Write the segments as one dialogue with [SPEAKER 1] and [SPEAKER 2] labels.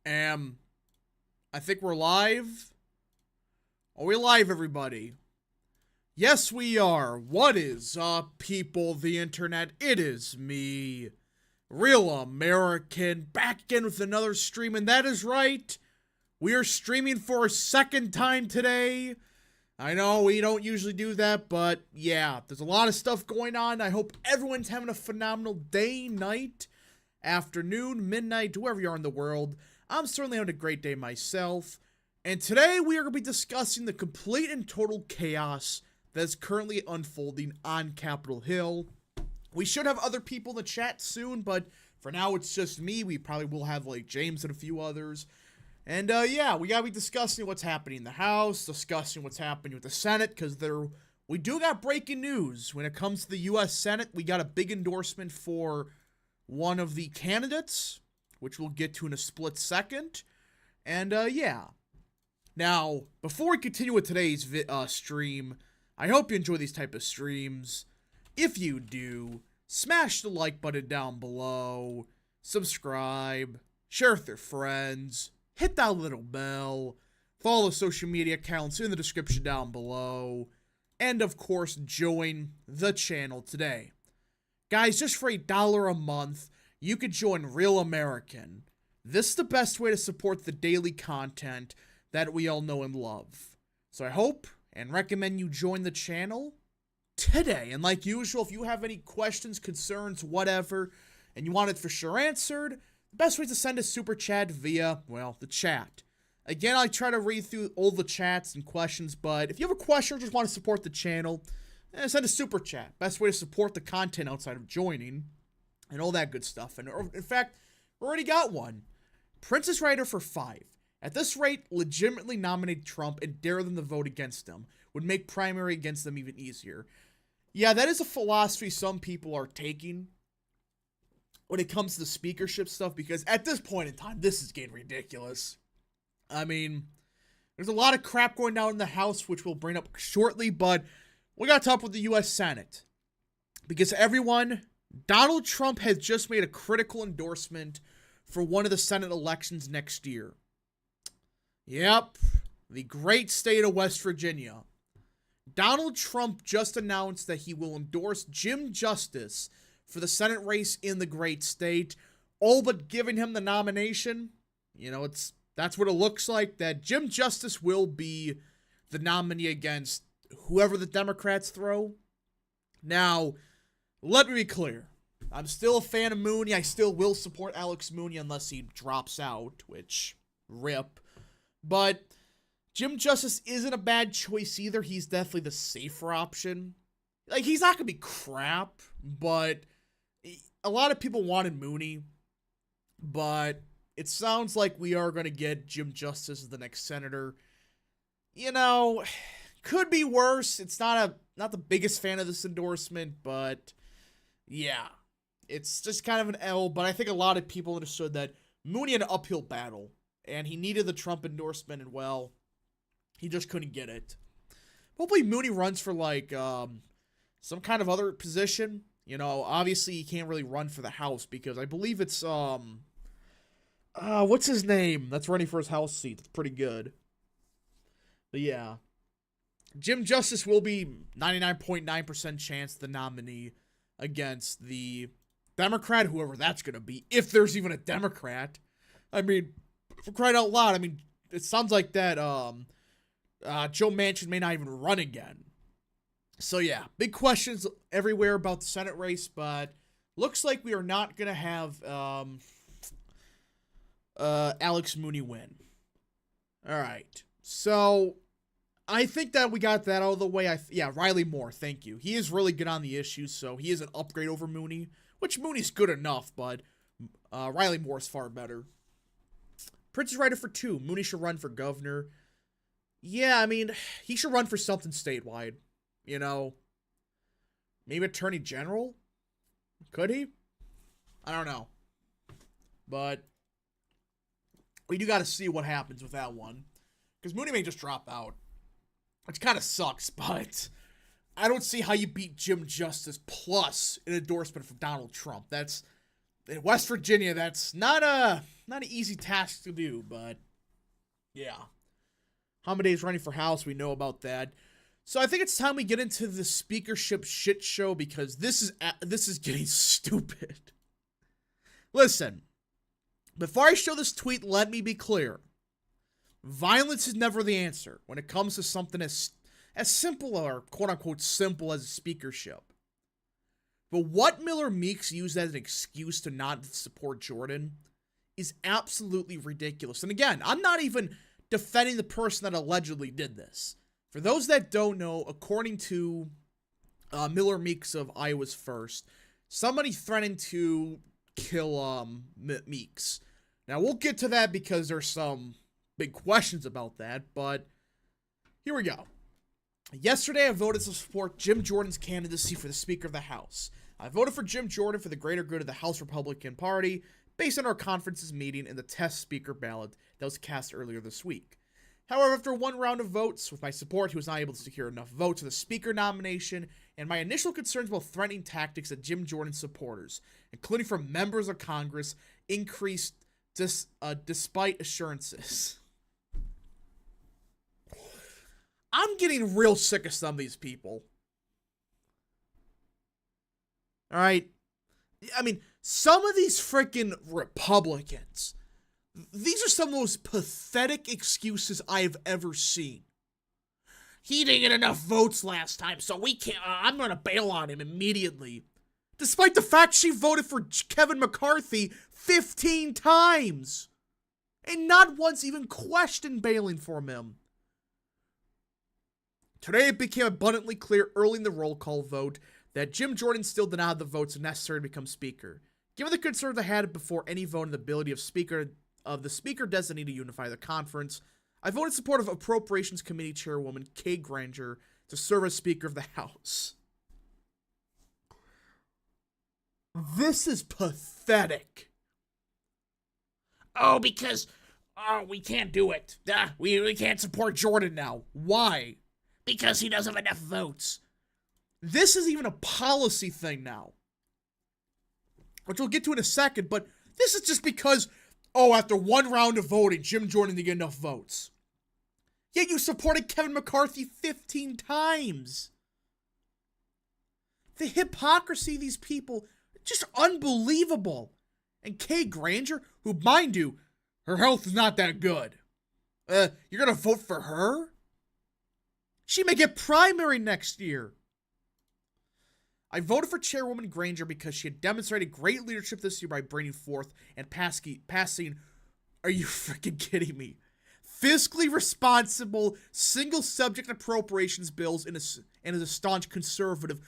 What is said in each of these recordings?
[SPEAKER 1] Um, I think we're live. Are we live, everybody? Yes, we are. What is up, people? The internet. It is me, Real American, back again with another stream, and that is right. We are streaming for a second time today. I know we don't usually do that, but yeah, there's a lot of stuff going on. I hope everyone's having a phenomenal day, night, afternoon, midnight, wherever you are in the world. I'm certainly having a great day myself. And today we are going to be discussing the complete and total chaos that is currently unfolding on Capitol Hill. We should have other people in the chat soon, but for now it's just me. We probably will have like James and a few others. And yeah, we gotta be discussing what's happening in the House, discussing what's happening with the Senate, because we do got breaking news when it comes to the U.S. Senate. We got a big endorsement for one of the candidates, which we'll get to in a split second. And yeah. Now, before we continue with today's stream, I hope you enjoy these type of streams. If you do, smash the like button down below, subscribe, share with your friends, hit that little bell, follow the social media accounts in the description down below, and of course, join the channel today. Guys, just for $1 a month, you could join Real American. This is the best way to support the daily content that we all know and love. So I hope and recommend you join the channel today. And like usual, if you have any questions, concerns, whatever, and you want it for sure answered, the best way is to send a super chat via, well, the chat. Again, I try to read through all the chats and questions, but if you have a question or just want to support the channel, send a super chat. Best way to support the content outside of joining and all that good stuff. And in fact, we already got one. Princess Writer for 5. At this rate, legitimately nominate Trump and dare them to vote against him. Would make primary against them even easier. Yeah, that is a philosophy some people are taking when it comes to the speakership stuff, because at this point in time, this is getting ridiculous. I mean, there's a lot of crap going down in the House, which we'll bring up shortly, but we got to talk with the U.S. Senate. Because everyone, Donald Trump has just made a critical endorsement for one of the Senate elections next year. Yep, the great state of West Virginia. Donald Trump just announced that he will endorse Jim Justice for the Senate race in the great state, all but giving him the nomination. You know, that's what it looks like, that Jim Justice will be the nominee against whoever the Democrats throw. Now, let me be clear. I'm still a fan of Mooney. I still will support Alex Mooney unless he drops out, which, rip. But Jim Justice isn't a bad choice either. He's definitely the safer option. Like, he's not going to be crap, but a lot of people wanted Mooney. But it sounds like we are going to get Jim Justice as the next senator. You know, could be worse. It's not the biggest fan of this endorsement, but yeah. It's just kind of an L, but I think a lot of people understood that Mooney had an uphill battle, and he needed the Trump endorsement, and well, he just couldn't get it. Hopefully Mooney runs for, like, some kind of other position. You know, obviously he can't really run for the House, because I believe it's, what's his name that's running for his House seat? That's pretty good. But yeah. Jim Justice will be 99.9% chance the nominee against the Democrat, whoever that's going to be, if there's even a Democrat. I mean, for crying out loud, I mean, it sounds like that Joe Manchin may not even run again. So yeah, big questions everywhere about the Senate race, but looks like we are not going to have Alex Mooney win. All right, so I think that we got that out of the way. Yeah, Riley Moore, thank you. He is really good on the issues, so he is an upgrade over Mooney, which Mooney's good enough, but Riley Moore is far better. Princess Writer for 2. Mooney should run for governor. Yeah, I mean, he should run for something statewide. You know, maybe attorney general? Could he? I don't know. But we do got to see what happens with that one, because Mooney may just drop out, which kind of sucks, but I don't see how you beat Jim Justice plus an endorsement from Donald Trump. That's in West Virginia, that's not an easy task to do, but yeah. Hamadeh's running for House, we know about that. So I think it's time we get into the speakership shit show because this is getting stupid. Listen, before I show this tweet, let me be clear. Violence is never the answer when it comes to something as simple or quote-unquote simple as a speakership. But what Miller Meeks used as an excuse to not support Jordan is absolutely ridiculous. And again, I'm not even defending the person that allegedly did this. For those that don't know, according to Miller Meeks of Iowa's First, somebody threatened to kill Meeks. Now, we'll get to that because there's some big questions about that, but here we go. Yesterday, I voted to support Jim Jordan's candidacy for the Speaker of the House. I voted for Jim Jordan for the greater good of the House Republican Party based on our conference's meeting and the test speaker ballot that was cast earlier this week. However, after one round of votes, with my support, he was not able to secure enough votes for the Speaker nomination, and my initial concerns about threatening tactics that Jim Jordan's supporters, including from members of Congress, increased despite assurances. I'm getting real sick of some of these people. Alright? I mean, some of these freaking Republicans, these are some of the most pathetic excuses I have ever seen. He didn't get enough votes last time, so we can't. I'm gonna bail on him immediately. Despite the fact she voted for Kevin McCarthy 15 times. And not once even questioned bailing for him. Today it became abundantly clear early in the roll call vote that Jim Jordan still did not have the votes necessary to become Speaker. Given the concerns I had before any vote on the ability of the Speaker designee to unify the conference, I voted in support of Appropriations Committee Chairwoman Kay Granger to serve as Speaker of the House. This is pathetic. Oh, because we can't do it. We can't support Jordan now. Why? Because he doesn't have enough votes. This is even a policy thing now, which we'll get to in a second, but this is just because, after one round of voting, Jim Jordan didn't get enough votes. Yet you supported Kevin McCarthy 15 times. The hypocrisy of these people, just unbelievable. And Kay Granger, who, mind you, her health is not that good. You're gonna vote for her? She may get primary next year. I voted for Chairwoman Granger because she had demonstrated great leadership this year by bringing forth and passing, are you freaking kidding me? Fiscally responsible, single-subject appropriations bills and is a staunch conservative.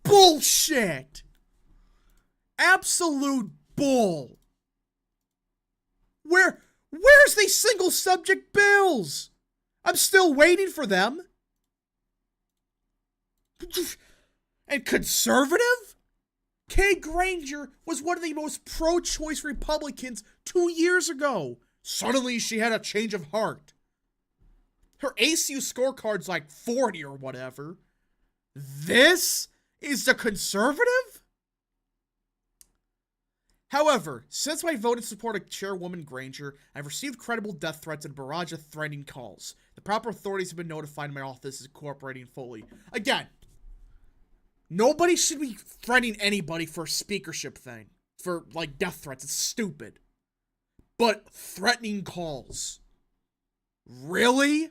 [SPEAKER 1] Bullshit! Absolute bull. Where's these single-subject bills? I'm still waiting for them. And conservative? Kay Granger was one of the most pro-choice Republicans 2 years ago. Suddenly she had a change of heart. Her ACU scorecard's like 40 or whatever. This is the conservative? However, since my vote in support of Chairwoman Granger, I've received credible death threats and a barrage of threatening calls. The proper authorities have been notified and my office is cooperating fully. Again, nobody should be threatening anybody for a speakership thing. For, death threats. It's stupid. But threatening calls. Really?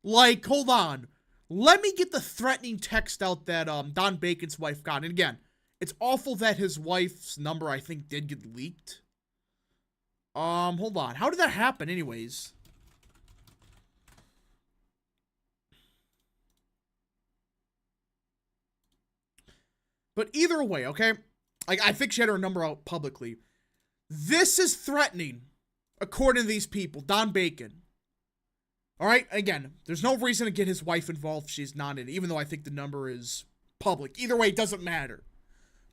[SPEAKER 1] Hold on. Let me get the threatening text out that Don Bacon's wife got. And again, it's awful that his wife's number, I think, did get leaked. Hold on. How did that happen anyways? But either way, okay? I think she had her number out publicly. This is threatening, according to these people. Don Bacon. Alright, again, there's no reason to get his wife involved if she's not in it, even though I think the number is public. Either way, it doesn't matter.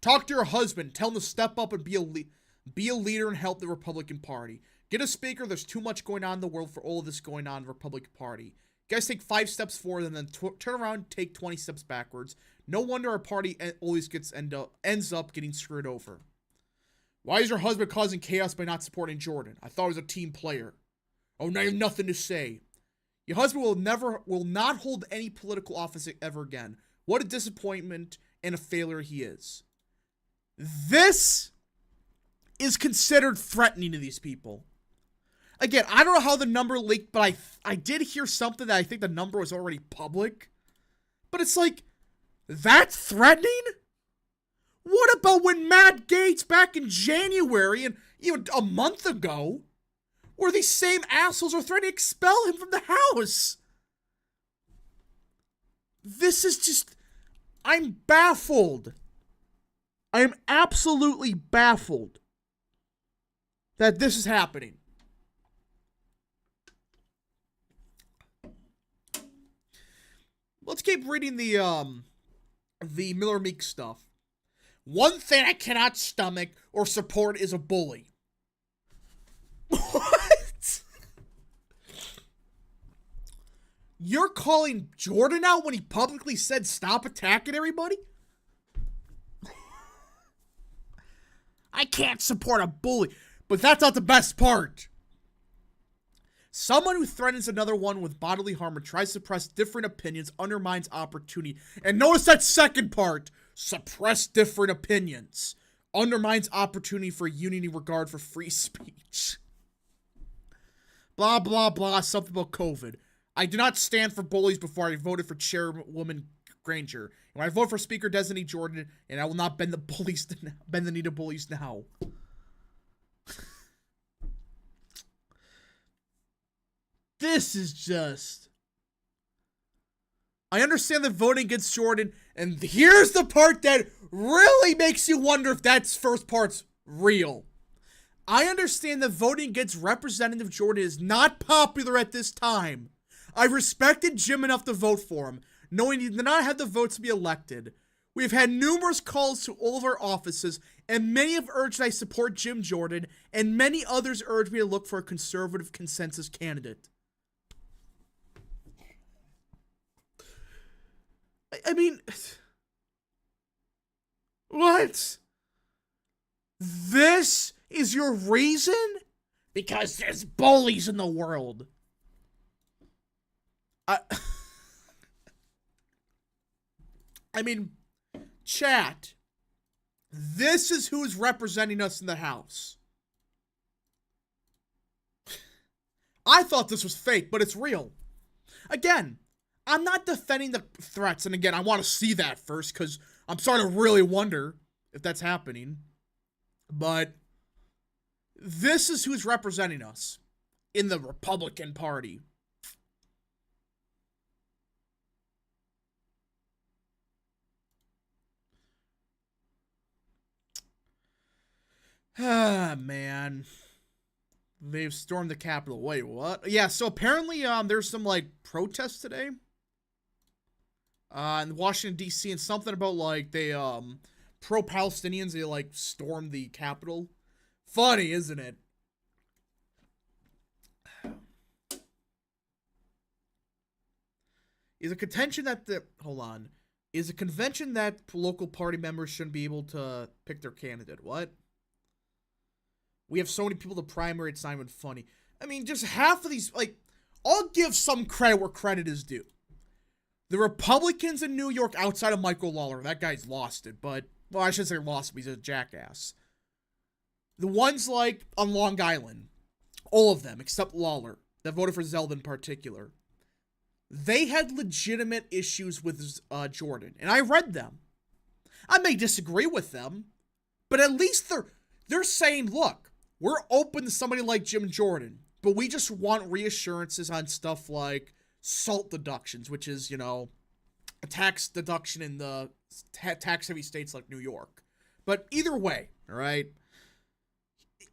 [SPEAKER 1] Talk to your husband. Tell him to step up and be a leader and help the Republican Party. Get a speaker. There's too much going on in the world for all of this going on in the Republican Party. You guys take 5 steps forward and then turn around and take 20 steps backwards. No wonder our party always ends up getting screwed over. Why is your husband causing chaos by not supporting Jordan? I thought he was a team player. Oh, now you have nothing to say. Your husband will not hold any political office ever again. What a disappointment and a failure he is. This is considered threatening to these people. Again, I don't know how the number leaked, but I did hear something that I think the number was already public. But it's like, that's threatening? What about when Matt Gaetz back in January and even a month ago, where these same assholes are threatening to expel him from the house? This is just, I'm baffled. I am absolutely baffled that this is happening. Let's keep reading the Miller Meek stuff. One thing I cannot stomach or support is a bully. What? You're calling Jordan out when he publicly said stop attacking everybody? I can't support a bully, but that's not the best part. Someone who threatens another one with bodily harm or tries to suppress different opinions undermines opportunity. And notice that second part. Suppress different opinions. Undermines opportunity for unity regard for free speech. Blah, blah, blah. Something about COVID. I do not stand for bullies before I voted for Chairwoman Granger. And I vote for Speaker Designee Jordan, and I will not bend the knee to bullies now. This is just... I understand that voting against Jordan, and here's the part that really makes you wonder if that first part's real. I understand that voting against Representative Jordan is not popular at this time. I respected Jim enough to vote for him, knowing he did not have the votes to be elected. We have had numerous calls to all of our offices, and many have urged I support Jim Jordan, and many others urged me to look for a conservative consensus candidate. I mean, what? This is your reason? Because there's bullies in the world. I mean, chat, this is who's representing us in the House. I thought this was fake, but it's real. Again, I'm not defending the threats, and again, I want to see that first, because I'm starting to really wonder if that's happening. But this is who's representing us in the Republican Party. Ah, man. They've stormed the Capitol. Wait, what? Yeah, so apparently there's some, like, protests today. In Washington, D.C., and something about, like, they, pro-Palestinians, they, like, stormed the Capitol. Funny, isn't it? Is a contention that Is a convention that local party members shouldn't be able to pick their candidate. What? We have so many people to primary, it's not even funny. I mean, just half of these, like, I'll give some credit where credit is due. The Republicans in New York, outside of Michael Lawler, that guy's lost it, but, well, I shouldn't say lost it, but he's a jackass. The ones, like, on Long Island, all of them, except Lawler, that voted for Zelda in particular, they had legitimate issues with Jordan, and I read them. I may disagree with them, but at least they're saying, look, we're open to somebody like Jim Jordan, but we just want reassurances on stuff like SALT deductions, which is, you know, a tax deduction in the tax-heavy states like New York. But either way, all right,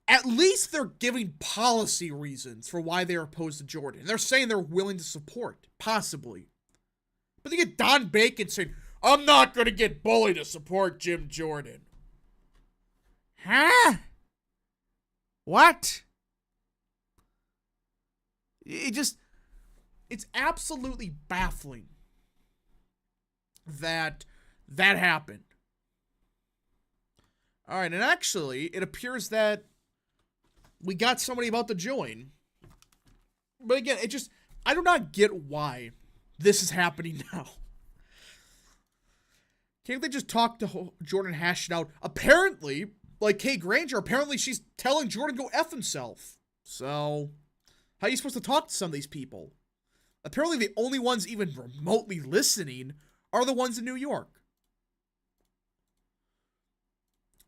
[SPEAKER 1] at least they're giving policy reasons for why they're opposed to Jordan. They're saying they're willing to support, possibly. But they get Don Bacon saying, I'm not going to get bullied to support Jim Jordan. Huh? What? It's absolutely baffling that happened. All right, and actually, it appears that we got somebody about to join. But again, I do not get why this is happening now. Can't they just talk to Jordan, hash it out? Apparently, like Kay Granger, apparently she's telling Jordan to go F himself. So, how are you supposed to talk to some of these people? Apparently, the only ones even remotely listening are the ones in New York.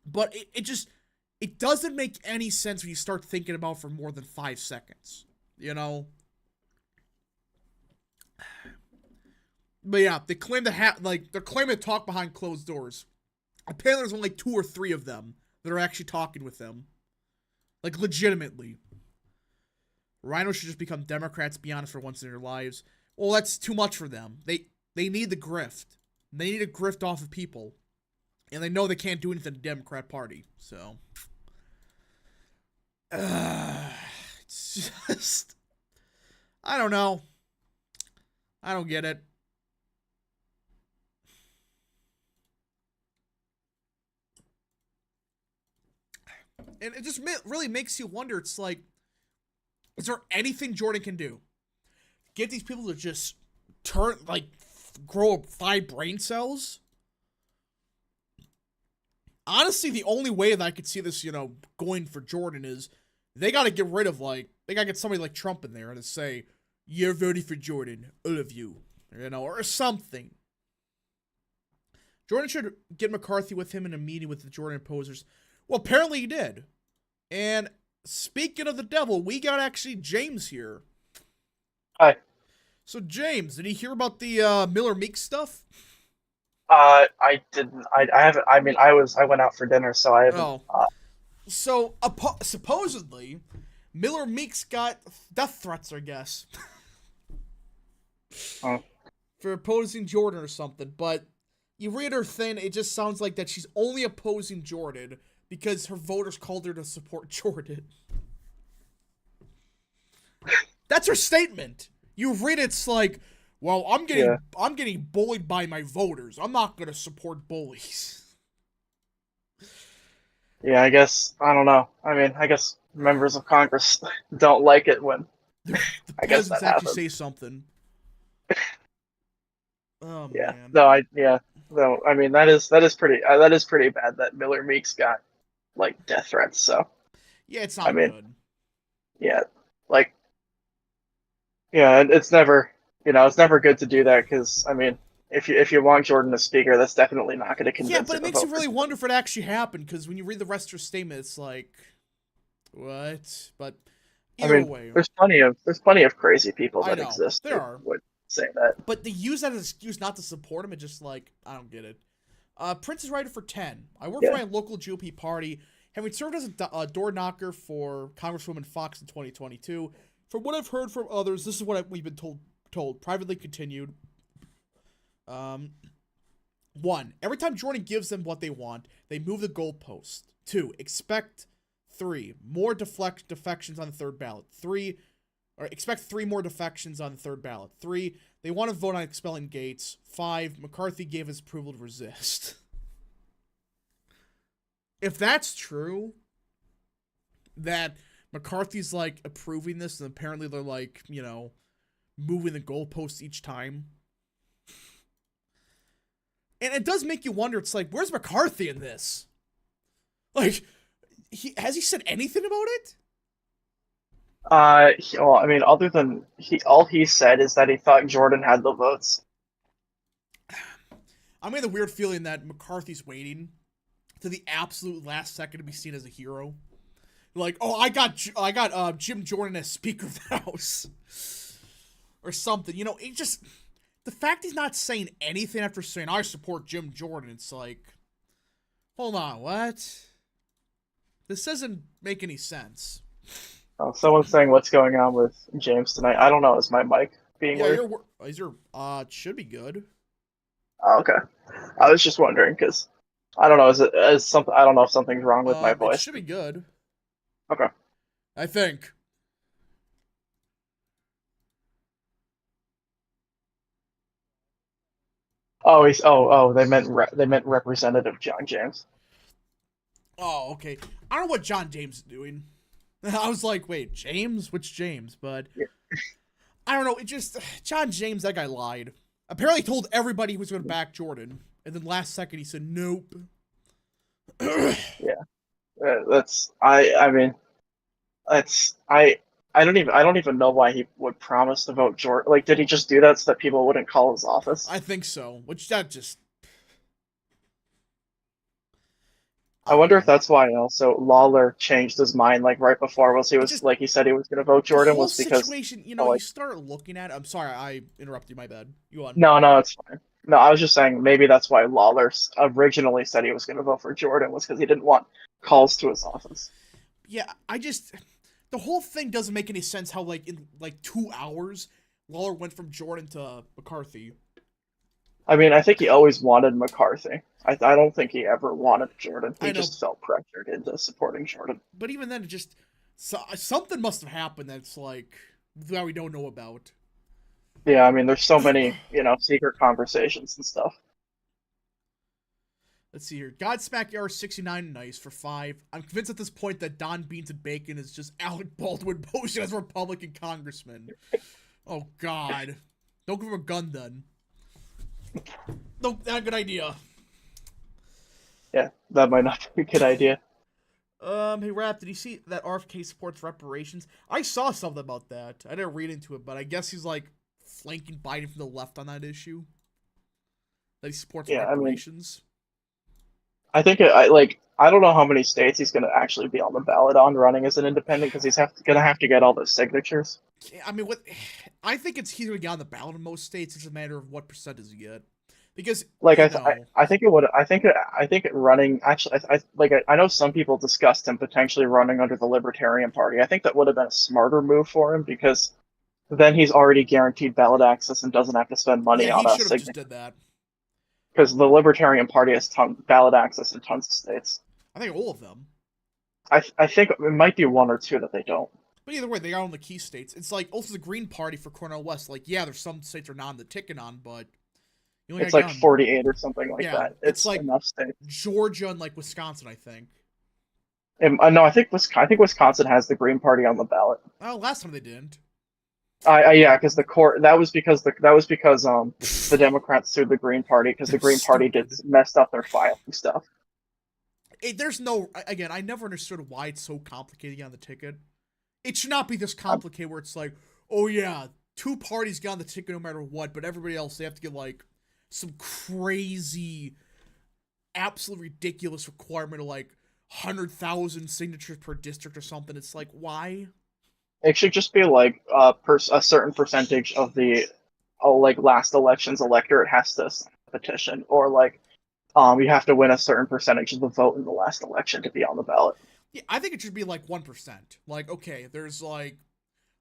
[SPEAKER 1] But it doesn't make any sense when you start thinking about for more than 5 seconds. You know? But yeah, they claim to they're claiming to talk behind closed doors. Apparently there's only 2 or 3 of them that are actually talking with them. Like, legitimately. Rhino should just become Democrats, be honest, for once in their lives. Well, that's too much for them. They need the grift. They need to grift off of people. And they know they can't do anything to the Democrat Party. So. It's just. I don't know. I don't get it. And it just really makes you wonder. It's like, is there anything Jordan can do? Get these people to just grow 5 brain cells? Honestly, the only way that I could see this, going for Jordan is they got to get rid of, they got to get somebody like Trump in there to say, you're voting for Jordan, all of you, or something. Jordan should get McCarthy with him in a meeting with the Jordan opposers. Well, apparently he did. And speaking of the devil, we got actually James here.
[SPEAKER 2] Hi.
[SPEAKER 1] So James, did you hear about the Miller Meeks stuff?
[SPEAKER 2] I didn't. I haven't. I mean, I went out for dinner, so I haven't.
[SPEAKER 1] Oh. So supposedly, Miller Meeks got death threats, I guess, for opposing Jordan or something. But you read her thing, it just sounds like that she's only opposing Jordan because her voters called her to support Jordan. That's her statement. You read it's like, well, I'm getting bullied by my voters. I'm not gonna support bullies.
[SPEAKER 2] Yeah, I guess I don't know. I mean, I guess members of Congress don't like it when
[SPEAKER 1] The
[SPEAKER 2] I guess
[SPEAKER 1] peasants
[SPEAKER 2] that
[SPEAKER 1] actually
[SPEAKER 2] happens.
[SPEAKER 1] say something. Oh
[SPEAKER 2] Yeah.
[SPEAKER 1] man.
[SPEAKER 2] No, yeah. No, I mean that is pretty bad that Miller Meeks got like death threats. So
[SPEAKER 1] Yeah, it's
[SPEAKER 2] I
[SPEAKER 1] not
[SPEAKER 2] mean,
[SPEAKER 1] good.
[SPEAKER 2] yeah, like yeah, it's never good to do that because I mean, if you want Jordan as speaker, that's definitely not going to
[SPEAKER 1] Yeah,
[SPEAKER 2] convince
[SPEAKER 1] but
[SPEAKER 2] him
[SPEAKER 1] it
[SPEAKER 2] to
[SPEAKER 1] makes you
[SPEAKER 2] vote for
[SPEAKER 1] really
[SPEAKER 2] Jordan.
[SPEAKER 1] wonder if it actually happened, because when you read the rest of her statement, it's like, what? But
[SPEAKER 2] I
[SPEAKER 1] either
[SPEAKER 2] mean,
[SPEAKER 1] way,
[SPEAKER 2] there's plenty of crazy people
[SPEAKER 1] I
[SPEAKER 2] that
[SPEAKER 1] know
[SPEAKER 2] exist
[SPEAKER 1] there
[SPEAKER 2] who
[SPEAKER 1] are.
[SPEAKER 2] would say that.
[SPEAKER 1] But they use that as an excuse not to support him. It's just like, I don't get it. Prince is writer for 10. I work for
[SPEAKER 2] Yeah.
[SPEAKER 1] my local GOP party, having served as a door knocker for Congresswoman Fox in 2022. From what I've heard from others, this is what we've been told. Privately continued. Um, 1. Every time Jordan gives them what they want, they move the goalpost. 2. Expect 3. More defections on the third ballot. 3. Or expect 3 more defections on the third ballot. 3. They want to vote on expelling Gates. 5. McCarthy gave his approval to resist. If that's true, that McCarthy's approving this, and apparently they're moving the goalposts each time. And it does make you wonder, it's like, where's McCarthy in this? Has he said anything about it?
[SPEAKER 2] Well, I mean, other than all he said is that he thought Jordan had the votes.
[SPEAKER 1] I'm getting the weird feeling that McCarthy's waiting to the absolute last second to be seen as a hero. Like, oh, I got Jim Jordan as Speaker of the House, or something. It just, the fact he's not saying anything after saying I support Jim Jordan. It's like, hold on, what? This doesn't make any sense.
[SPEAKER 2] Oh, someone's saying what's going on with James tonight. I don't know. Is my mic being
[SPEAKER 1] Yeah,
[SPEAKER 2] weird?
[SPEAKER 1] it should be good.
[SPEAKER 2] Oh, okay. I was just wondering because I don't know. Is something? I don't know if something's wrong with my
[SPEAKER 1] It
[SPEAKER 2] voice.
[SPEAKER 1] should be good.
[SPEAKER 2] Okay.
[SPEAKER 1] I think.
[SPEAKER 2] Oh, they meant Representative John James.
[SPEAKER 1] Oh, okay. I don't know what John James is doing. I was like, wait, James? Which James? But
[SPEAKER 2] Yeah.
[SPEAKER 1] I don't know. It just John James, that guy lied. Apparently, he told everybody he was going to back Jordan, and then last second he said nope.
[SPEAKER 2] Yeah, that's I mean that's I don't even know why he would promise to vote Jordan. Like, did he just do that so that people wouldn't call his office?
[SPEAKER 1] I think so. Which that just
[SPEAKER 2] I
[SPEAKER 1] I don't
[SPEAKER 2] wonder if
[SPEAKER 1] know.
[SPEAKER 2] that's why also Lawler changed his mind like right before was he
[SPEAKER 1] It
[SPEAKER 2] was
[SPEAKER 1] just
[SPEAKER 2] like he said he was going to vote
[SPEAKER 1] the
[SPEAKER 2] Jordan
[SPEAKER 1] whole
[SPEAKER 2] was because
[SPEAKER 1] situation. You know, you
[SPEAKER 2] like
[SPEAKER 1] start looking at. I'm sorry, I interrupted. My bad. You on?
[SPEAKER 2] no, it's fine. No, I was just saying maybe that's why Lawler originally said he was going to vote for Jordan was because he didn't want calls to his office.
[SPEAKER 1] Yeah, I just the whole thing doesn't make any sense. How like in like 2 hours, Lawler went from Jordan to McCarthy.
[SPEAKER 2] I mean, I think he always wanted McCarthy. I don't think he ever wanted Jordan.
[SPEAKER 1] I
[SPEAKER 2] He
[SPEAKER 1] know,
[SPEAKER 2] just felt pressured into supporting Jordan.
[SPEAKER 1] but even then, it just something must have happened that's like that we don't know about.
[SPEAKER 2] Yeah, I mean, there's so many, secret conversations and stuff.
[SPEAKER 1] Let's see here. Godsmack R69 nice for 5. I'm convinced at this point that Don Beans and Bacon is just Alec Baldwin posing as a Republican congressman. Oh God. Don't give him a gun then. Nope, not a good idea.
[SPEAKER 2] Yeah, that might not be a good idea.
[SPEAKER 1] Hey Rap, did you see that RFK supports reparations? I saw something about that. I didn't read into it, but I guess he's like flanking Biden from the left on that issue. That he supports
[SPEAKER 2] Yeah, I mean,
[SPEAKER 1] reparations.
[SPEAKER 2] I think I don't know how many states he's going to actually be on the ballot on running as an independent because going to have to get all those signatures.
[SPEAKER 1] I mean, what? I think he's gonna get on the ballot in most states. It's a matter of what percent does he get, because
[SPEAKER 2] Like
[SPEAKER 1] you know,
[SPEAKER 2] I think it would I think it running actually I know some people discussed him potentially running under the Libertarian Party. I think that would have been a smarter move for him because then he's already guaranteed ballot access and doesn't have to spend money
[SPEAKER 1] yeah,
[SPEAKER 2] on
[SPEAKER 1] he
[SPEAKER 2] a
[SPEAKER 1] should have just
[SPEAKER 2] signature
[SPEAKER 1] did that.
[SPEAKER 2] because the Libertarian Party has ballot access in tons of states.
[SPEAKER 1] I think all of them.
[SPEAKER 2] I think it might be one or two that they don't.
[SPEAKER 1] But either way, they are on the key states. It's like also the Green Party for Cornel West. Like, yeah, there's some states are not on the ticket on, but you only
[SPEAKER 2] It's
[SPEAKER 1] got to
[SPEAKER 2] like
[SPEAKER 1] get on.
[SPEAKER 2] 48 or something like
[SPEAKER 1] Yeah,
[SPEAKER 2] that.
[SPEAKER 1] it's
[SPEAKER 2] It's
[SPEAKER 1] like
[SPEAKER 2] enough states.
[SPEAKER 1] Georgia and like Wisconsin, I think.
[SPEAKER 2] No, I think Wisconsin has the Green Party on the ballot.
[SPEAKER 1] Oh, last time they didn't.
[SPEAKER 2] Yeah, because the court that was because the Democrats sued the Green Party because the
[SPEAKER 1] They're
[SPEAKER 2] Green Party did
[SPEAKER 1] stupid.
[SPEAKER 2] messed up their filing stuff.
[SPEAKER 1] There's no again. I never understood why it's so complicated on the ticket. It should not be this
[SPEAKER 2] Um,
[SPEAKER 1] complicated where it's like, oh yeah, two parties get on the ticket no matter what, but everybody else they have to get like some crazy, absolute ridiculous requirement of like 100,000 signatures per district or something. It's like why?
[SPEAKER 2] It should just be like a certain percentage of the like last election's electorate has to sign a petition, or like you have to win a certain percentage of the vote in the last election to be on the ballot.
[SPEAKER 1] Yeah, I think it should be like 1%. Like okay, there's like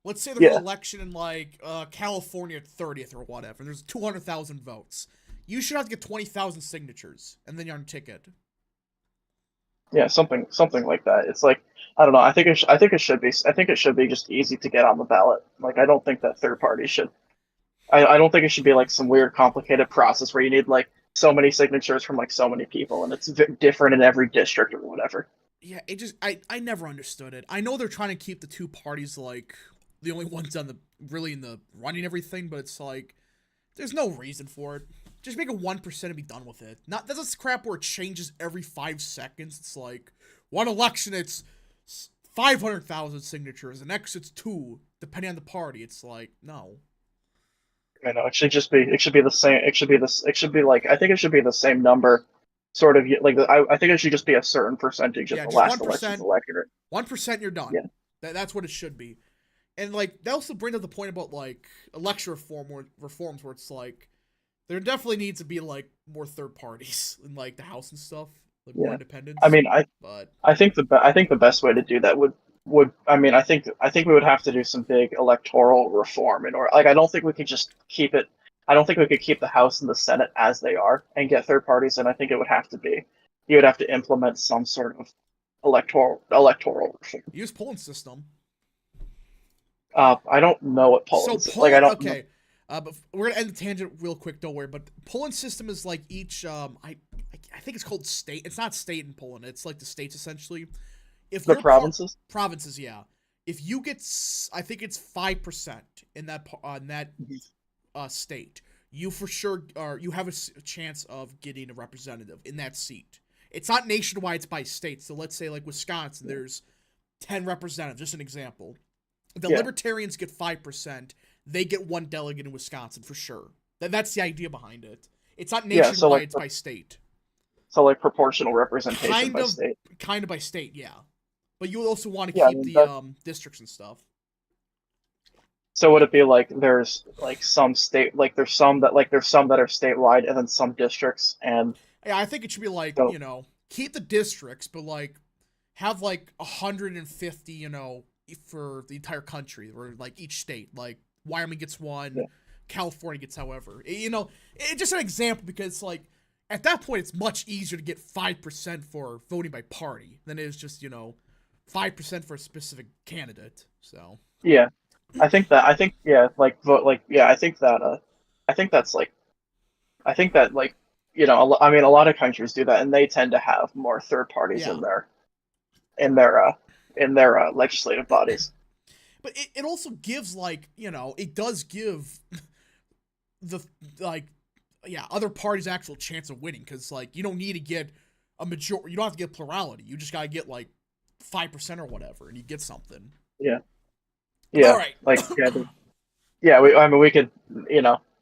[SPEAKER 1] let's say there's an
[SPEAKER 2] Yeah,
[SPEAKER 1] election in like California 30th or whatever. And there's 200,000 votes. You should have to get 20,000 signatures, and then you're on a ticket.
[SPEAKER 2] yeah, something like that. It's like I don't know. I think it should be. I think it should be just easy to get on the ballot. Like I don't think that third parties should. I don't think it should be like some weird complicated process where you need like so many signatures from like so many people and it's different in every district or whatever.
[SPEAKER 1] Yeah, it just I never understood it. I know they're trying to keep the two parties like the only ones on the really in the running everything, but it's like there's no reason for it. Just make it 1% and be done with it. Not that's this crap where it changes every 5 seconds. It's like one election it's 500,000 signatures, the next it's 2, depending on the party. It's like no.
[SPEAKER 2] You know, it should be the same. It should be like I think it should be the same number, sort of like I think it should just be a certain percentage of
[SPEAKER 1] Yeah,
[SPEAKER 2] the
[SPEAKER 1] just
[SPEAKER 2] last
[SPEAKER 1] one
[SPEAKER 2] election's
[SPEAKER 1] percent.
[SPEAKER 2] electorate.
[SPEAKER 1] 1% you're
[SPEAKER 2] Yeah,
[SPEAKER 1] done. That's what it should be. And like that also brings up the point about like election reforms where it's like there definitely needs to be like more third parties in like the House and stuff, like more
[SPEAKER 2] yeah. I
[SPEAKER 1] independence.
[SPEAKER 2] mean,
[SPEAKER 1] But
[SPEAKER 2] I think the best way to do that would I mean I think we would have to do some big electoral reform in order. Like I don't think we could just keep it. I don't think we could keep the House and the Senate as they are and get third parties. And I think it would have to be you would have to implement some sort of electoral reform.
[SPEAKER 1] use polling system.
[SPEAKER 2] I don't know what
[SPEAKER 1] So
[SPEAKER 2] Poland's like. I
[SPEAKER 1] polling
[SPEAKER 2] don't know.
[SPEAKER 1] okay. But we're gonna end the tangent real quick. Don't worry. But polling system is like each I think it's called state. It's not state in Poland. It's like the states essentially. If
[SPEAKER 2] The
[SPEAKER 1] your
[SPEAKER 2] provinces.
[SPEAKER 1] provinces, yeah. If you get, I think it's 5% in that
[SPEAKER 2] Mhm.
[SPEAKER 1] state, you for sure are you have a chance of getting a representative in that seat. It's not nationwide; it's by state. So let's say like Wisconsin,
[SPEAKER 2] Yeah.
[SPEAKER 1] there's 10 representatives. Just an example. The
[SPEAKER 2] Yeah.
[SPEAKER 1] Libertarians get 5%. They get one delegate in Wisconsin for sure. That's the idea behind it. It's not
[SPEAKER 2] Yeah. So
[SPEAKER 1] nationwide;
[SPEAKER 2] like
[SPEAKER 1] it's by state.
[SPEAKER 2] proportional representation
[SPEAKER 1] Kind
[SPEAKER 2] by
[SPEAKER 1] of,
[SPEAKER 2] state.
[SPEAKER 1] kind of by state, yeah. But you also want to
[SPEAKER 2] Yeah. I
[SPEAKER 1] keep
[SPEAKER 2] mean
[SPEAKER 1] the
[SPEAKER 2] that.
[SPEAKER 1] districts and stuff.
[SPEAKER 2] So would it be like there's like some state like there's some that are statewide and then some districts and
[SPEAKER 1] Yeah, I think it should be like,
[SPEAKER 2] so
[SPEAKER 1] keep the districts, but like have like 150, for the entire country or like each state. Like Wyoming gets one,
[SPEAKER 2] yeah.
[SPEAKER 1] California gets however. It's just an example because like at that point it's much easier to get 5% for voting by party than it is just, 5% for a specific candidate. So,
[SPEAKER 2] Yeah. I think yeah, like vote like yeah, I think that's like I think that like I mean a lot of countries do that and they tend to have more third parties
[SPEAKER 1] yeah.
[SPEAKER 2] in their legislative bodies.
[SPEAKER 1] But it also gives like, it does give the like yeah, other parties actual chance of winning cuz like you don't need to get a majority, you don't have to get plurality. You just got to get like 5% or whatever and you get something.
[SPEAKER 2] Yeah.
[SPEAKER 1] All
[SPEAKER 2] Yeah.
[SPEAKER 1] right.
[SPEAKER 2] Like yeah, I mean we could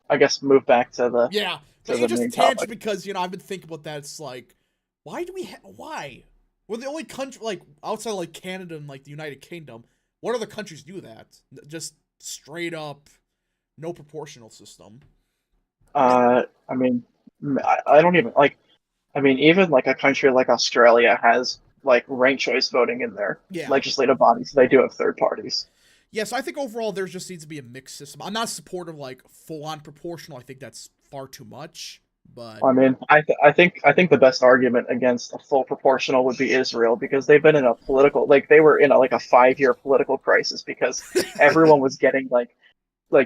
[SPEAKER 2] I guess move back
[SPEAKER 1] Yeah. But
[SPEAKER 2] to
[SPEAKER 1] it
[SPEAKER 2] the
[SPEAKER 1] just
[SPEAKER 2] main
[SPEAKER 1] tangent
[SPEAKER 2] topic.
[SPEAKER 1] because, I've been thinking about that. It's like why? We're the only country like outside of, like Canada and like the United Kingdom. What other countries do that? Just straight up no proportional system.
[SPEAKER 2] I mean I don't even like I mean even like a country like Australia has like ranked choice voting in their
[SPEAKER 1] Yeah.
[SPEAKER 2] legislative bodies. They do have third parties.
[SPEAKER 1] Yes, I think overall there just needs to be a mixed system. I'm not supportive like full on proportional. I think that's far too much. But
[SPEAKER 2] I mean, I think the best argument against a full proportional would be Israel because they've been in a political like they were in like a 5 year political crisis because everyone was getting like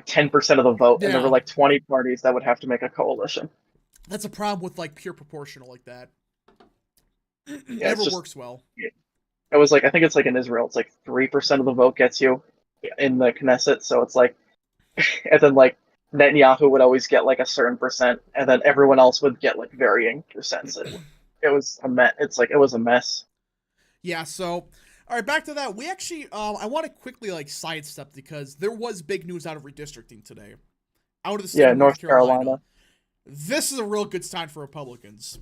[SPEAKER 2] 10% of the vote and there were
[SPEAKER 1] yeah,
[SPEAKER 2] like 20 parties that would have to make a coalition.
[SPEAKER 1] that's a problem with like pure proportional like that. It
[SPEAKER 2] Yeah, it's
[SPEAKER 1] never
[SPEAKER 2] just
[SPEAKER 1] works well.
[SPEAKER 2] it was like I think it's like in Israel it's like 3% of the vote gets you in the Knesset, so it's like and then like Netanyahu would always get like a certain percent and then everyone else would get like varying percents. It was a mess. It's like it was a mess.
[SPEAKER 1] Yeah, so all right, back to that. We actually I want to quickly like sidestep because there was big news out of redistricting today. Out of the state
[SPEAKER 2] Yeah,
[SPEAKER 1] of North
[SPEAKER 2] North
[SPEAKER 1] Carolina.
[SPEAKER 2] Carolina.
[SPEAKER 1] This is a real good sign for Republicans.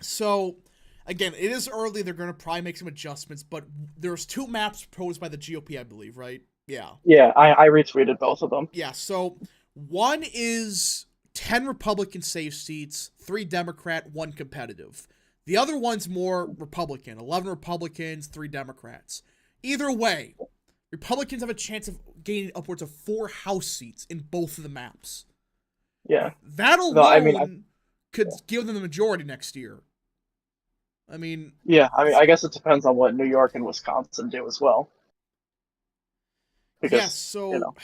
[SPEAKER 1] So, again, it is early. They're going to probably make some adjustments, but there's two maps proposed by the GOP, I believe, right? Yeah.
[SPEAKER 2] Yeah, I retweeted both of them.
[SPEAKER 1] Yeah, so one is 10 Republican safe seats, 3 Democrat, 1 competitive. The other one's more Republican, 11 Republicans, 3 Democrats. Either way, Republicans have a chance of gaining upwards of 4 House seats in both of the maps.
[SPEAKER 2] Yeah.
[SPEAKER 1] That
[SPEAKER 2] No, I mean,
[SPEAKER 1] alone could give them the majority next year. I mean,
[SPEAKER 2] I mean, I guess it depends on what New York and Wisconsin do as well,
[SPEAKER 1] yes,
[SPEAKER 2] because you
[SPEAKER 1] so
[SPEAKER 2] know,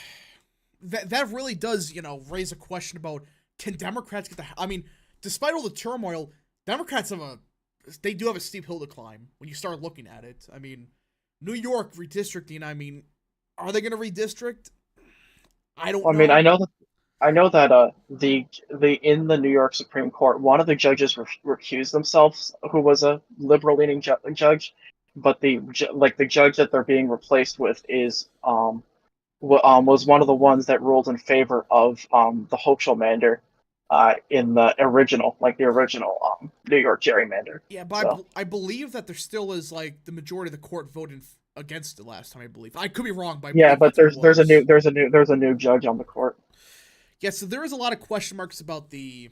[SPEAKER 1] that really does, raise a question about can Democrats get the I mean, despite all the turmoil, Democrats they do have a steep hill to climb when you start looking at it. I mean, New York redistricting, I mean, are they going to redistrict? I don't
[SPEAKER 2] I mean,
[SPEAKER 1] know.
[SPEAKER 2] I know that the in the New York Supreme Court, one of the judges recused themselves, who was a liberal leaning judge, but the judge that they're being replaced with is was one of the ones that ruled in favor of the Hochschild in the original New York gerrymander.
[SPEAKER 1] Yeah, but
[SPEAKER 2] So
[SPEAKER 1] I believe that there still is like the majority of the court voted against it last time, I believe. I could be wrong, but I
[SPEAKER 2] yeah,
[SPEAKER 1] believe
[SPEAKER 2] but
[SPEAKER 1] that's what it was.
[SPEAKER 2] there's a new judge on the court.
[SPEAKER 1] Yeah, so there is a lot of question marks about the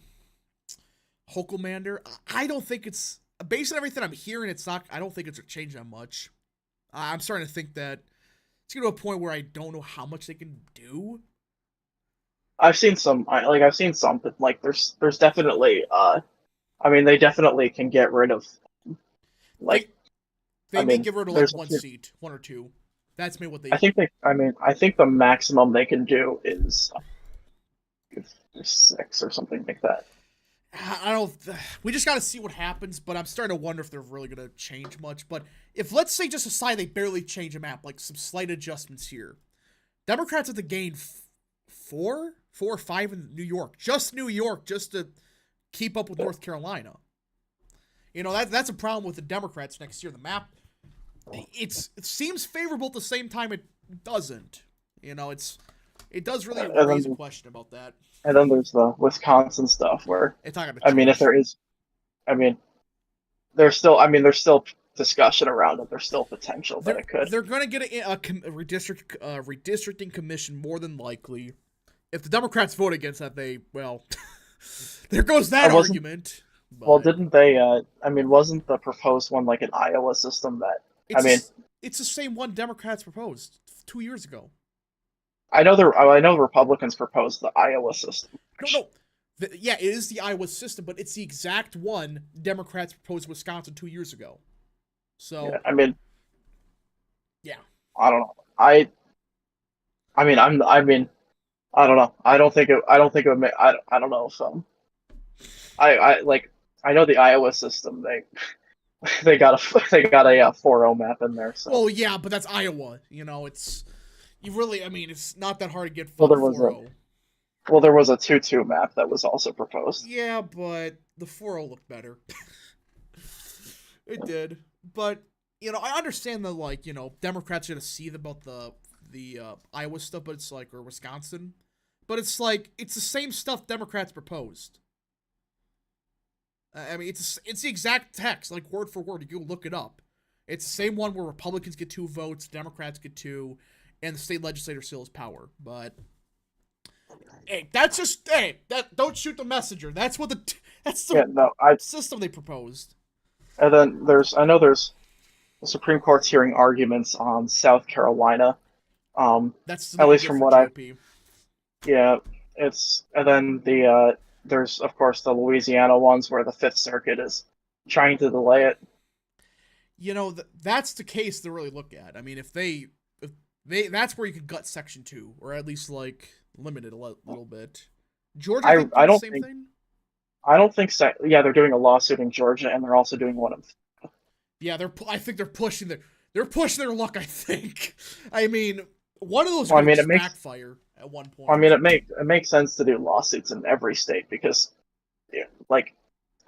[SPEAKER 1] Hochelander. I don't think it's based on everything I'm hearing. It's not. I don't think it's changed that much. I'm starting to think that it's getting to a point where I don't know how much they can do.
[SPEAKER 2] I've seen some, but like there's definitely I mean they definitely can get rid of like
[SPEAKER 1] They
[SPEAKER 2] I
[SPEAKER 1] they may
[SPEAKER 2] mean
[SPEAKER 1] give her to like
[SPEAKER 2] there's a
[SPEAKER 1] one
[SPEAKER 2] few.
[SPEAKER 1] seat, 1 or 2. That's maybe what
[SPEAKER 2] I
[SPEAKER 1] they.
[SPEAKER 2] think they I mean I think the maximum they can do is 6 or something like that.
[SPEAKER 1] I don't. We just got to see what happens. But I'm starting to wonder if they're really going to change much. But if let's say just aside they barely change a map, like some slight adjustments here, Democrats have to gain four or five in New York, just to keep up with North Carolina. You know that's a problem with the Democrats next year. The map, it seems favorable at the same time it doesn't. You know, it does really raise a question about that.
[SPEAKER 2] And then there's the Wisconsin stuff where,
[SPEAKER 1] It's not gonna
[SPEAKER 2] I mean, if
[SPEAKER 1] change.
[SPEAKER 2] there is, I mean, there's still discussion around it. There's still potential that it could.
[SPEAKER 1] They're gonna get a redistricting commission more than likely. If the Democrats vote against that, there goes that argument. But
[SPEAKER 2] Well, didn't they? I mean, wasn't the proposed one like an Iowa system that? I mean,
[SPEAKER 1] it's the same one Democrats proposed 2 years ago.
[SPEAKER 2] I know the Republicans proposed the Iowa system.
[SPEAKER 1] No. Yeah, it is the Iowa system, but it's the exact one Democrats proposed Wisconsin 2 years ago. So,
[SPEAKER 2] yeah, I mean,
[SPEAKER 1] yeah.
[SPEAKER 2] I don't know. I mean, I don't know. I don't think it would make. I don't know if I like. I know the Iowa system. They got a 4-0 map in there. So.
[SPEAKER 1] Well, yeah, but that's Iowa. You know, it's not that hard to get
[SPEAKER 2] Well,
[SPEAKER 1] 4-0.
[SPEAKER 2] There was a 2-2 map that was also proposed.
[SPEAKER 1] Yeah, but the 4-0 looked better. It did. But, you know, I understand that, like, you know, Democrats are going to see about the Iowa stuff, but it's like, or Wisconsin. But it's like, it's the same stuff Democrats proposed. I mean, it's the exact text, like word for word. You can look it up. It's the same one where Republicans get 2 votes, Democrats get 2, and the state legislature still has power. But hey, don't shoot the messenger. That's the system they proposed.
[SPEAKER 2] And then there's the Supreme Court's hearing arguments on South Carolina.
[SPEAKER 1] That's
[SPEAKER 2] at least from what and then there's of course the Louisiana ones where the Fifth Circuit is trying to delay it.
[SPEAKER 1] You know, that's the case to really look at. I mean, if they that's where you could gut Section 2, or at least like limit it a little bit. Georgia,
[SPEAKER 2] I don't
[SPEAKER 1] same
[SPEAKER 2] think.
[SPEAKER 1] thing?
[SPEAKER 2] I don't think so. Yeah, they're doing a lawsuit in Georgia, and they're also doing one in.
[SPEAKER 1] Yeah, I think they're pushing their luck. I think. I mean, one of those could backfire at one point.
[SPEAKER 2] I mean, it makes sense to do lawsuits in every state because, yeah, like,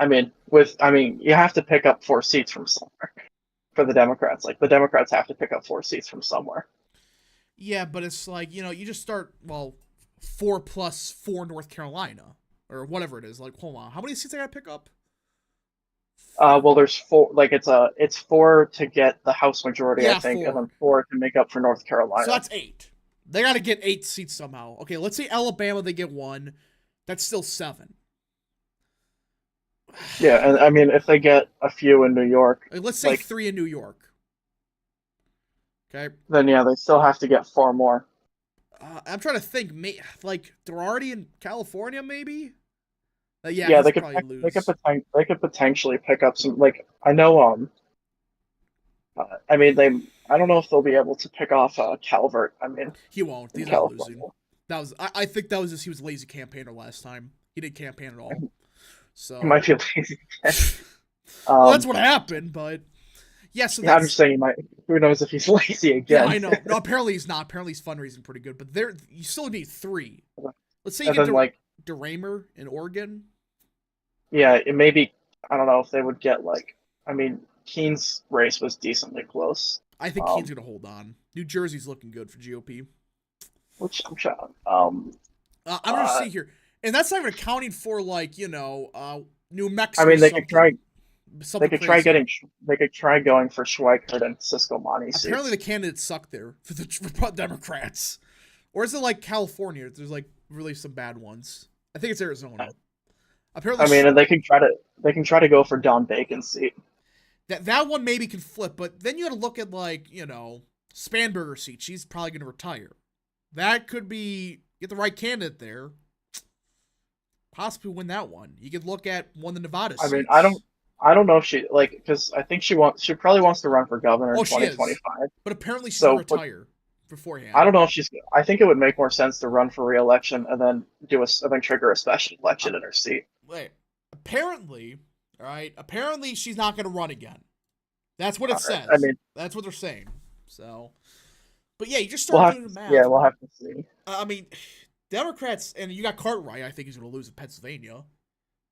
[SPEAKER 2] you have to pick up 4 seats from somewhere for the Democrats. Like, the Democrats have to pick up 4 seats from somewhere.
[SPEAKER 1] Yeah, but it's like, you know, you just start 4 plus 4 North Carolina or whatever it is. Like, hold on, how many seats I gotta pick up?
[SPEAKER 2] Well, there's 4. Like, it's 4 to get the House majority,
[SPEAKER 1] yeah,
[SPEAKER 2] I think,
[SPEAKER 1] 4.
[SPEAKER 2] and then 4 to make up for North Carolina.
[SPEAKER 1] So that's 8. They got to get 8 seats somehow. Okay, let's say Alabama, they get 1. That's still 7.
[SPEAKER 2] Yeah, and I mean, if they get a few in New York,
[SPEAKER 1] let's say 3 in New York. Okay.
[SPEAKER 2] Then yeah, they still have to get 4 more.
[SPEAKER 1] I'm trying to think. Like they're already in California, maybe.
[SPEAKER 2] Yeah, they could potentially pick up some. Like I know, I don't know if they'll be able to pick off Calvert. I mean,
[SPEAKER 1] he won't. He's not losing. I think that was just he was a lazy campaigner last time. He didn't campaign at all. So
[SPEAKER 2] he might be lazy.
[SPEAKER 1] Well, that's what happened, but yeah. So
[SPEAKER 2] I'm just saying, who knows if he's lazy again?
[SPEAKER 1] Yeah, I know. No, apparently he's not. Apparently he's fundraising pretty good, but you still need 3. Let's say you get DeRaymer in Oregon.
[SPEAKER 2] Yeah, it may be. I don't know if they would get Keene's race was decently close.
[SPEAKER 1] I think Keene's gonna hold on. New Jersey's looking good for GOP.
[SPEAKER 2] Which I'm sure.
[SPEAKER 1] I'm gonna see here, and that's not even accounting for New Mexico.
[SPEAKER 2] I mean, they could try. They could try going for Schweikert and Cisco Monty.
[SPEAKER 1] Apparently, the candidates suck there for the Democrats, or is it like California? There's really some bad ones. I think it's Arizona. Apparently,
[SPEAKER 2] and they can try to go for Don Bacon's seat.
[SPEAKER 1] That one maybe can flip, but then you got to look at Spanberger's seat. She's probably going to retire. That could be get the right candidate there. Possibly win that one. You could look at one of the Nevada seats.
[SPEAKER 2] I mean, I don't know if she because I think she probably wants to run for governor in 2025.
[SPEAKER 1] But apparently she's going to retire beforehand.
[SPEAKER 2] I don't know if I think it would make more sense to run for re-election and then trigger a special election in her seat.
[SPEAKER 1] Wait. apparently, all right, apparently she's not going to run again. That's what it
[SPEAKER 2] All right.
[SPEAKER 1] says.
[SPEAKER 2] I mean,
[SPEAKER 1] That's what they're saying. So, but yeah, you just
[SPEAKER 2] we'll
[SPEAKER 1] start
[SPEAKER 2] have
[SPEAKER 1] doing the
[SPEAKER 2] to,
[SPEAKER 1] math.
[SPEAKER 2] yeah, we'll have to see.
[SPEAKER 1] I mean, Democrats, and you got Cartwright. I think he's going to lose in Pennsylvania,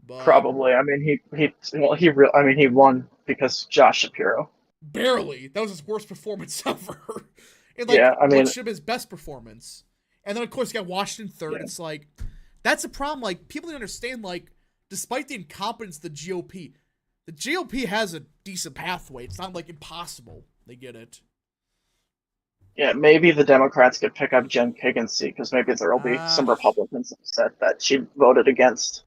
[SPEAKER 1] but
[SPEAKER 2] Probably. I mean, I mean, he won because Josh Shapiro.
[SPEAKER 1] barely. That was his worst performance ever. And like,
[SPEAKER 2] Yeah, I
[SPEAKER 1] what
[SPEAKER 2] mean,
[SPEAKER 1] should have been his best performance? And then of course you got Washington third.
[SPEAKER 2] yeah.
[SPEAKER 1] It's like that's a problem. Like people don't understand. Like, despite the incompetence of the GOP has a decent pathway. It's not like impossible. They get it.
[SPEAKER 2] Yeah, maybe the Democrats could pick up Jen Kagan's seat because maybe there will be
[SPEAKER 1] Uh
[SPEAKER 2] some Republicans upset that she voted against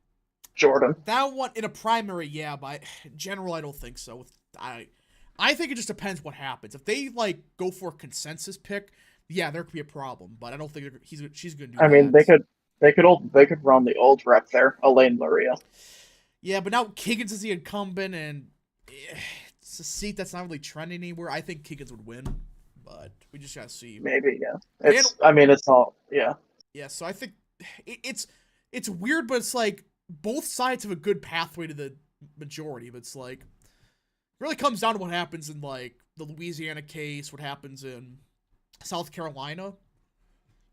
[SPEAKER 2] Jordan.
[SPEAKER 1] that one in a primary, yeah, but in general, I don't think so. I think it just depends what happens. If they like go for a consensus pick, yeah, there could be a problem. But I don't think she's going to do
[SPEAKER 2] I mean,
[SPEAKER 1] that.
[SPEAKER 2] they could run the old rep there, Elaine Luria.
[SPEAKER 1] Yeah, but now Kiggins is the incumbent, and it's a seat that's not really trending anywhere. I think Kiggins would win, but we just gotta see.
[SPEAKER 2] Maybe, yeah.
[SPEAKER 1] Van,
[SPEAKER 2] I mean, it's all, yeah.
[SPEAKER 1] yeah, so I think it's weird, but it's like both sides have a good pathway to the majority. But it's like it really comes down to what happens in like the Louisiana case, what happens in South Carolina.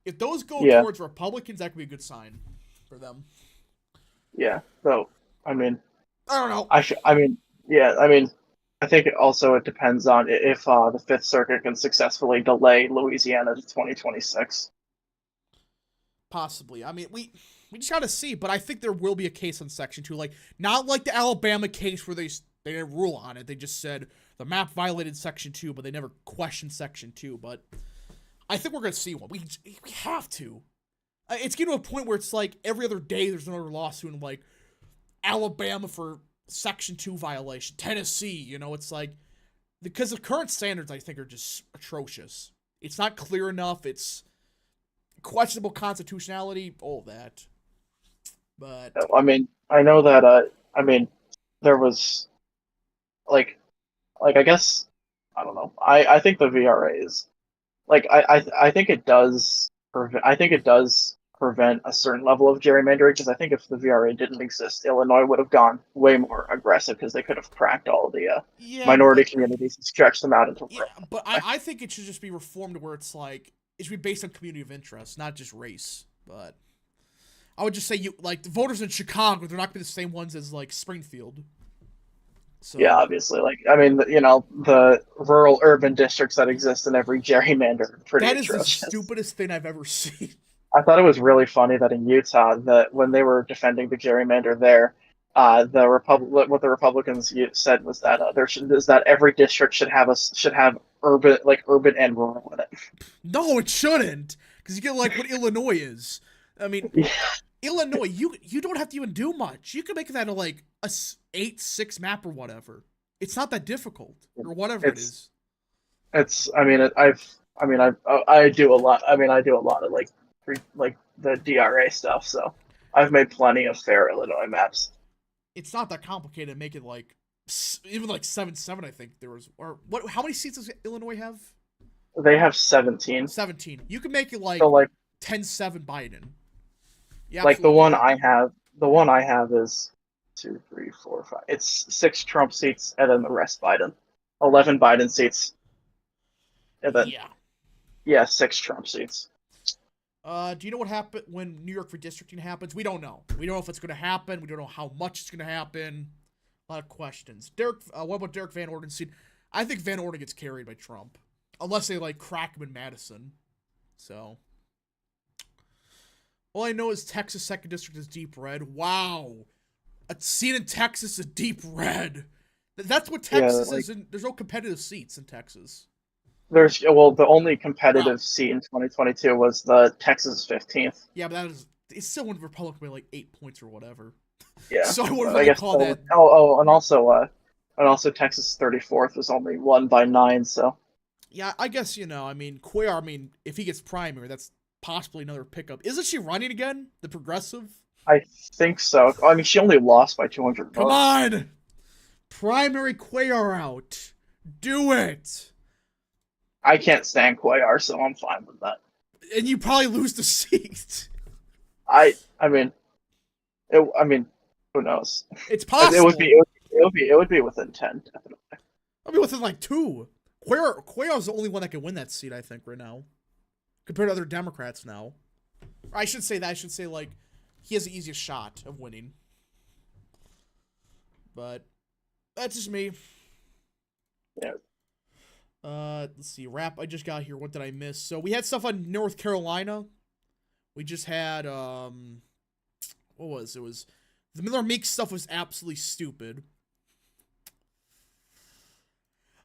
[SPEAKER 1] If those go
[SPEAKER 2] Yeah.
[SPEAKER 1] towards Republicans, that could be a good sign for them.
[SPEAKER 2] Yeah. So, I mean,
[SPEAKER 1] I don't know.
[SPEAKER 2] I mean, yeah, I mean, I think it depends on if the Fifth Circuit can successfully delay Louisiana to 2026.
[SPEAKER 1] Possibly. I mean, we just gotta see, but I think there will be a case on Section 2. Like, not like the Alabama case where they didn't rule on it. They just said the map violated Section 2, but they never questioned Section 2. But I think we're gonna see one. We have to. It's getting to a point where it's like every other day there's another lawsuit in like Alabama for Section 2 violation. Tennessee, it's like because the current standards I think are just atrocious. It's not clear enough. It's questionable constitutionality, all that. But
[SPEAKER 2] I mean, I know that I mean, there was like I guess I don't know. I think the VRA is like I think it does prevent a certain level of gerrymandering because I think if the VRA didn't exist, Illinois would have gone way more aggressive because they could have cracked all the
[SPEAKER 1] yeah,
[SPEAKER 2] minority
[SPEAKER 1] but,
[SPEAKER 2] communities and stretched them out into
[SPEAKER 1] yeah, but I think it should just be reformed where it's like it should be based on community of interest, not just race. But I would just say the voters in Chicago, they're not gonna be the same ones as like Springfield. So
[SPEAKER 2] Yeah, obviously, like I mean, the rural urban districts that exist in every gerrymander are pretty
[SPEAKER 1] that is the
[SPEAKER 2] atrocious.
[SPEAKER 1] stupidest thing I've ever seen.
[SPEAKER 2] I thought it was really funny that in Utah, that when they were defending the gerrymander there, what the Republicans said was that is that every district should have urban and rural in it.
[SPEAKER 1] No, it shouldn't, because you get like what Illinois is. I mean,
[SPEAKER 2] Yeah,
[SPEAKER 1] Illinois, you don't have to even do much. You can make that a like a 8-6 map or whatever. It's not that difficult or whatever it is.
[SPEAKER 2] it's. I mean, I do a lot. I mean, I do a lot of like the DRA stuff. So I've made plenty of fair Illinois maps.
[SPEAKER 1] It's not that complicated to make it like even like 7-7. I think there was or what? How many seats does Illinois have?
[SPEAKER 2] They have 17.
[SPEAKER 1] 17. You can make it like
[SPEAKER 2] So like
[SPEAKER 1] 10-7 Biden. Yeah,
[SPEAKER 2] like the one I have is 2, 3, 4, 5. It's 6 Trump seats and then the rest Biden. 11 Biden seats. And then
[SPEAKER 1] yeah.
[SPEAKER 2] 6 Trump seats.
[SPEAKER 1] Do you know what happened when New York redistricting happens? We don't know. We don't know if it's going to happen. We don't know how much it's going to happen. A lot of questions. What about Derek Van Orden seat? I think Van Orden gets carried by Trump, unless they like crack him in Madison. So, all I know is Texas second district is deep red. Wow, a seat in Texas is deep red. That's what Texas is. There's no competitive seats in Texas.
[SPEAKER 2] The only competitive seat in 2022 was the Texas 15th.
[SPEAKER 1] Yeah, but it's still won Republican by like 8 points or whatever.
[SPEAKER 2] Yeah.
[SPEAKER 1] So I wouldn't really call that.
[SPEAKER 2] And also Texas 34th was only won by 9. So
[SPEAKER 1] yeah, I guess I mean Cuellar. I mean, if he gets primary, that's possibly another pickup. Isn't she running again? The progressive?
[SPEAKER 2] I think so. I mean, she only lost by 200 votes.
[SPEAKER 1] Come on, primary Cuellar out. Do it.
[SPEAKER 2] I can't stand Cuellar, so I'm fine with that.
[SPEAKER 1] And you probably lose the seat.
[SPEAKER 2] I mean, it Who knows?
[SPEAKER 1] It's
[SPEAKER 2] It would be
[SPEAKER 1] possible.
[SPEAKER 2] it would be within 10, definitely.
[SPEAKER 1] I'll be within like 2. Cuellar's the only one that can win that seat, I think, right now, compared to other Democrats now. Or I should say that. I should say, like, he has the easiest shot of winning. But that's just me.
[SPEAKER 2] Yeah.
[SPEAKER 1] Let's see. Rap I just got here. What did I miss? So we had stuff on North Carolina. We just had, what was it? Was the Miller Meeks stuff was absolutely stupid.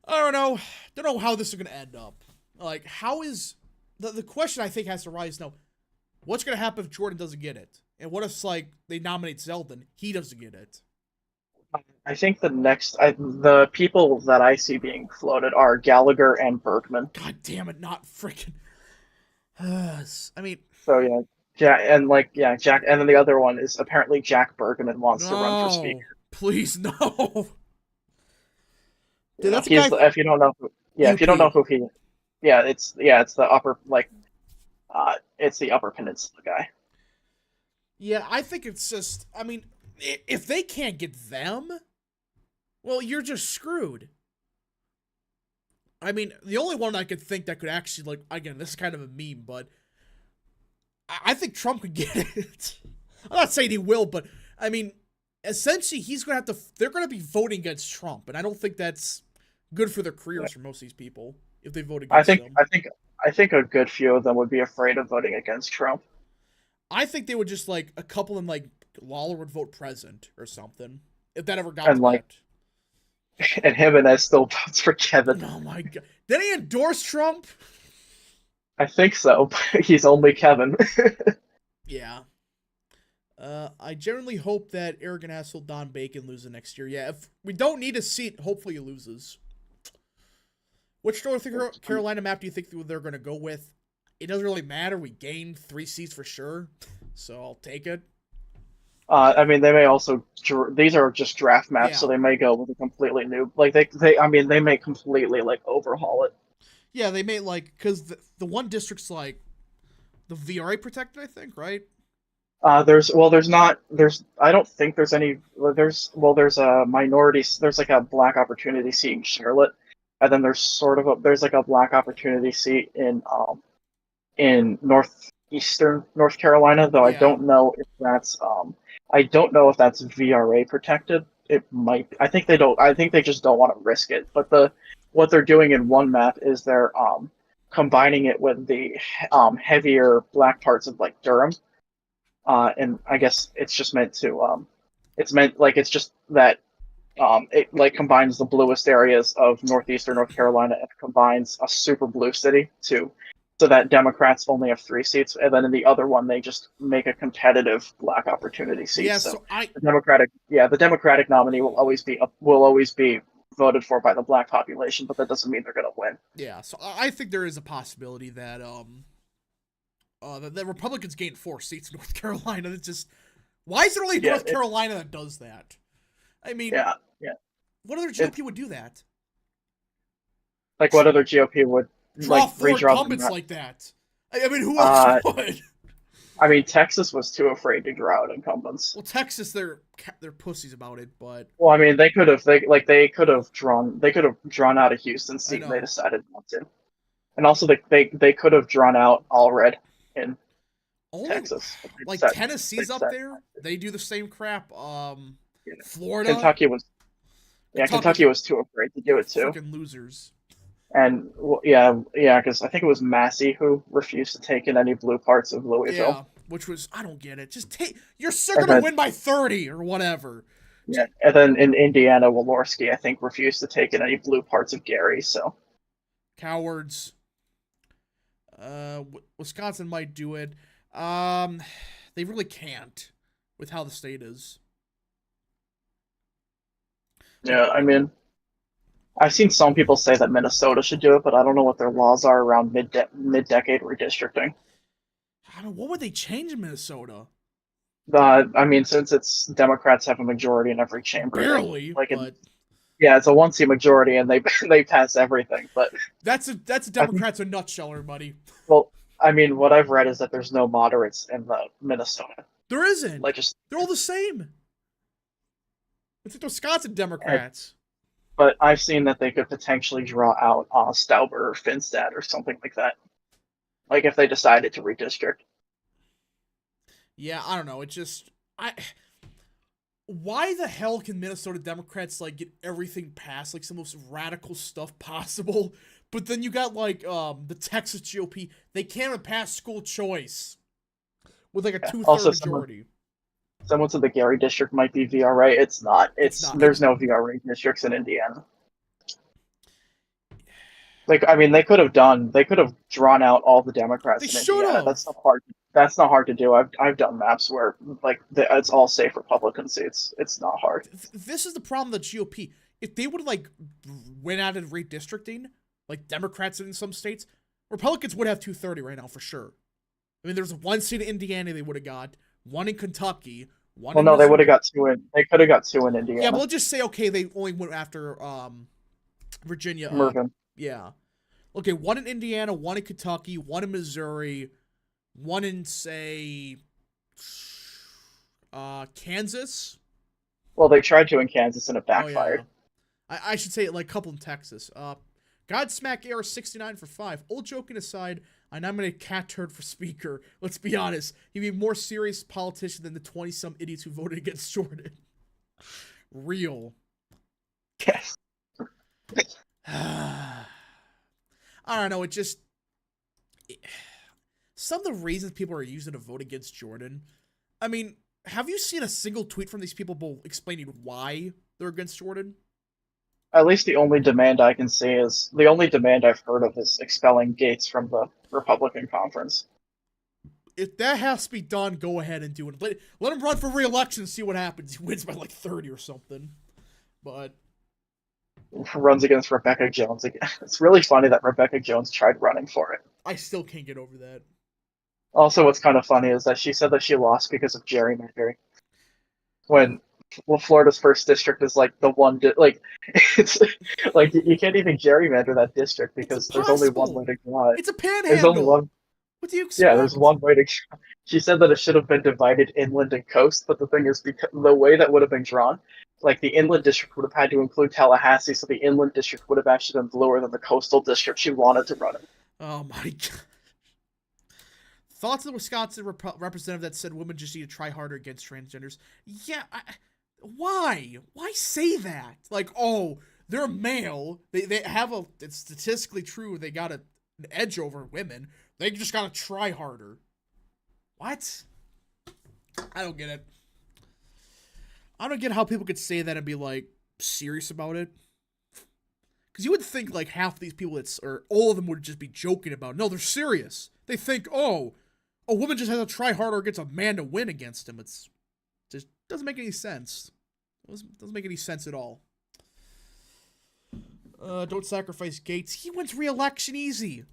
[SPEAKER 1] I don't know. Don't know how this is going to end up. Like, how is... The question I think has to rise now. What's going to happen if Jordan doesn't get it? And what if, like, they nominate Zeldin? He doesn't get it.
[SPEAKER 2] I think the people that I see being floated are Gallagher and Bergman.
[SPEAKER 1] God damn it, not freaking... I mean...
[SPEAKER 2] So yeah, Jack, and then the other one is apparently Jack Bergman wants to run for
[SPEAKER 1] No.
[SPEAKER 2] speaker.
[SPEAKER 1] Please, no.
[SPEAKER 2] You
[SPEAKER 1] Dude,
[SPEAKER 2] know,
[SPEAKER 1] that's a guy...
[SPEAKER 2] if you don't know who, yeah, if you don't know
[SPEAKER 1] UP.
[SPEAKER 2] who he, it's the upper it's the Upper Peninsula guy.
[SPEAKER 1] Yeah, I think it's just... I mean, if they can't get them, well, you're just screwed. I mean, the only one I could think that could actually, like, again, this is kind of a meme, but I think Trump could get it. I'm not saying he will, but, I mean, essentially, he's going to have to, they're going to be voting against Trump, and I don't think that's good for their careers for most of these people, if they vote
[SPEAKER 2] I
[SPEAKER 1] against
[SPEAKER 2] think
[SPEAKER 1] him.
[SPEAKER 2] I think a good few of them would be afraid of voting against Trump.
[SPEAKER 1] I think they would just, like, a couple of them, like, Lawler would vote present or something, if that ever got
[SPEAKER 2] And
[SPEAKER 1] to
[SPEAKER 2] like,
[SPEAKER 1] that.
[SPEAKER 2] and Jimenez still votes for Kevin.
[SPEAKER 1] Oh my god. Did he endorse Trump?
[SPEAKER 2] I think so, but he's only Kevin.
[SPEAKER 1] Yeah. I generally hope that arrogant asshole Don Bacon loses next year. Yeah, if we don't need a seat, hopefully he loses. Which North Carolina map do you think they're going to go with? It doesn't really matter. We gained 3 seats for sure, so I'll take it.
[SPEAKER 2] I mean, they may also these are just draft maps,
[SPEAKER 1] Yeah.
[SPEAKER 2] so they may go with a completely new, like they may completely like overhaul it.
[SPEAKER 1] Yeah, they may like, because the one district's like the VRA protected, I think, right?
[SPEAKER 2] I don't think there's any, there's a minority, there's like a black opportunity seat in Charlotte, and then there's like a black opportunity seat in northeastern North Carolina, though
[SPEAKER 1] Yeah.
[SPEAKER 2] I don't know if that's VRA protected. It might. I think they don't. I think they just don't want to risk it. But what they're doing in one map is they're combining it with the heavier black parts of like Durham, and I guess it's just meant to it's just that it like combines the bluest areas of northeastern North Carolina and combines a super blue city too, so that Democrats only have 3 seats, and then in the other one they just make a competitive black opportunity seat.
[SPEAKER 1] Yeah,
[SPEAKER 2] So
[SPEAKER 1] so I...
[SPEAKER 2] the Democratic nominee will always be voted for by the black population, but that doesn't mean they're going to win.
[SPEAKER 1] Yeah, so I think there is a possibility that the Republicans gained 4 seats in North Carolina. It's just, why is it only North Carolina that does that? I mean,
[SPEAKER 2] yeah.
[SPEAKER 1] What other GOP would do that?
[SPEAKER 2] Like what other GOP would
[SPEAKER 1] Draw
[SPEAKER 2] like
[SPEAKER 1] 4
[SPEAKER 2] redraw
[SPEAKER 1] incumbents like that? I mean, who else would?
[SPEAKER 2] I mean, Texas was too afraid to draw out incumbents.
[SPEAKER 1] Well, Texas, they're pussies about it, but
[SPEAKER 2] Well, I mean, they could have drawn out a Houston seat, and they decided not to. And also, they could have drawn out Allred in Texas.
[SPEAKER 1] Like Tennessee's up there, they do the same crap. Florida,
[SPEAKER 2] Kentucky was too afraid to do it too.
[SPEAKER 1] Freaking losers.
[SPEAKER 2] And because I think it was Massey who refused to take in any blue parts of Louisville.
[SPEAKER 1] Yeah, which was, I don't get it. Just take. You're still gonna win by 30 or whatever.
[SPEAKER 2] Yeah, and then in Indiana, Walorski I think refused to take in any blue parts of Gary. So
[SPEAKER 1] cowards. Wisconsin might do it. They really can't with how the state is.
[SPEAKER 2] Yeah, I mean, I've seen some people say that Minnesota should do it, but I don't know what their laws are around mid-decade redistricting.
[SPEAKER 1] I mean, what would they change in Minnesota?
[SPEAKER 2] I mean, since it's Democrats have a majority in every chamber,
[SPEAKER 1] barely,
[SPEAKER 2] it's a 1-seat majority, and they pass everything. But
[SPEAKER 1] that's a Democrats a nutshell, everybody.
[SPEAKER 2] Well, I mean, what I've read is that there's no moderates in the Minnesota.
[SPEAKER 1] There isn't.
[SPEAKER 2] Like,
[SPEAKER 1] they're all the same. It's like the Wisconsin
[SPEAKER 2] And,
[SPEAKER 1] Democrats.
[SPEAKER 2] but I've seen that they could potentially draw out Stauber or Finstad or something like that. Like if they decided to redistrict.
[SPEAKER 1] Yeah, I don't know. It just I. Why the hell can Minnesota Democrats like get everything passed, like some of the most radical stuff possible? But then you got like the Texas GOP, they can't even pass school choice with like a
[SPEAKER 2] Yeah.
[SPEAKER 1] 2/3
[SPEAKER 2] Also, someone
[SPEAKER 1] majority.
[SPEAKER 2] someone said the Gary district might be VRA. It's not.
[SPEAKER 1] It's
[SPEAKER 2] It's
[SPEAKER 1] not.
[SPEAKER 2] there's no VRA districts in Indiana. Like I mean, they could have drawn out all the
[SPEAKER 1] They
[SPEAKER 2] Democrats in
[SPEAKER 1] should
[SPEAKER 2] Indiana.
[SPEAKER 1] have.
[SPEAKER 2] That's not hard to do. I've done maps where like it's all safe Republican seats. It's not hard.
[SPEAKER 1] This is the problem with the GOP. If they would like went out in redistricting, like Democrats in some states, Republicans would have 230 right now for sure. I mean, there's one seat in Indiana they would have got, one in Kentucky, one
[SPEAKER 2] Well,
[SPEAKER 1] in
[SPEAKER 2] no, they would have
[SPEAKER 1] Missouri.
[SPEAKER 2] got two in. They could have got two in
[SPEAKER 1] Yeah, but
[SPEAKER 2] Indiana.
[SPEAKER 1] let's just say okay, they only went after Virginia.
[SPEAKER 2] Mervin.
[SPEAKER 1] Yeah. Okay, one in Indiana, one in Kentucky, one in Missouri, one in say Kansas.
[SPEAKER 2] Well, they tried to in Kansas and it
[SPEAKER 1] Oh yeah.
[SPEAKER 2] backfired.
[SPEAKER 1] I should say like a couple in Texas. Godsmack Air 69 for 5. Old joking aside, I nominated Cat Turd for speaker. Let's be honest, he'd be a more serious politician than the 20-some idiots who voted against Jordan. Real.
[SPEAKER 2] Yes.
[SPEAKER 1] I don't know, some of the reasons people are using to vote against Jordan. I mean, have you seen a single tweet from these people explaining why they're against Jordan?
[SPEAKER 2] At least the only demand I can see is the only demand I've heard of is expelling Gates from the Republican conference.
[SPEAKER 1] If that has to be done, go ahead and do it. Let him run for re-election and see what happens. He wins by like 30 or something. But
[SPEAKER 2] Runs against Rebecca Jones again. It's really funny that Rebecca Jones tried running for it.
[SPEAKER 1] I still can't get over that.
[SPEAKER 2] Also, what's kind of funny is that she said that she lost because of gerrymandering. When Florida's first district is like the one, it's like you can't even gerrymander that district
[SPEAKER 1] It's
[SPEAKER 2] because there's only one
[SPEAKER 1] impossible.
[SPEAKER 2] way to draw it.
[SPEAKER 1] It's a
[SPEAKER 2] There's only
[SPEAKER 1] panhandle.
[SPEAKER 2] one.
[SPEAKER 1] What do you
[SPEAKER 2] Yeah,
[SPEAKER 1] expect?
[SPEAKER 2] there's one way to. She said that it should have been divided inland and coast, but the thing is, because the way that would have been drawn, like the inland district would have had to include Tallahassee, so the inland district would have actually been bluer than the coastal district she wanted to run it.
[SPEAKER 1] Oh my god. Thoughts of the Wisconsin representative that said women just need to try harder against transgenders? Yeah, why? Why say that? Like, oh, they're male. They have a. It's statistically true. They got an edge over women. They just gotta try harder. What? I don't get it. I don't get how people could say that and be like serious about it. Because you would think like half of these people, or all of them would just be joking about it. No, they're serious. They think, oh, a woman just has to try harder against a man to win against him. It's just doesn't make any sense. Doesn't make any sense at all. Don't sacrifice Gates. He wins re-election easy.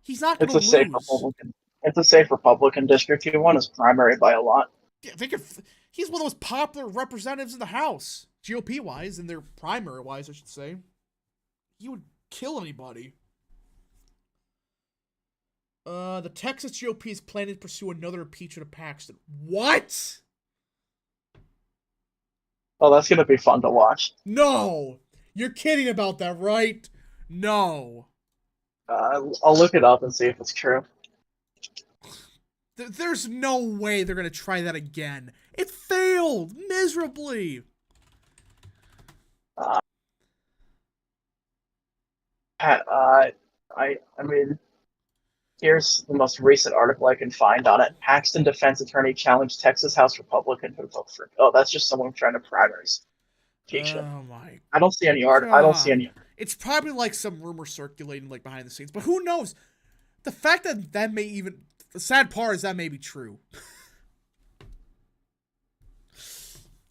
[SPEAKER 1] He's not going
[SPEAKER 2] It's
[SPEAKER 1] to
[SPEAKER 2] a safe
[SPEAKER 1] lose.
[SPEAKER 2] Republican. It's a safe Republican district. He won his primary by a lot.
[SPEAKER 1] Yeah, he's one of the most popular representatives in the House, GOP wise, and their primary wise, I should say. He would kill anybody. The Texas GOP is planning to pursue another impeachment of Paxton. What?
[SPEAKER 2] Oh, that's gonna be fun to watch.
[SPEAKER 1] No! You're kidding about that, right? No.
[SPEAKER 2] I'll look it up and see if it's true.
[SPEAKER 1] There's no way they're gonna try that again. It failed miserably.
[SPEAKER 2] I mean, here's the most recent article I can find on it. Paxton defense attorney challenged Texas House Republican who voted for. Oh, that's just someone trying to primaries.
[SPEAKER 1] Oh my
[SPEAKER 2] I don't see any art. I don't see any.
[SPEAKER 1] It's probably like some rumor circulating like behind the scenes, but who knows? The fact that may even, the sad part is that may be true.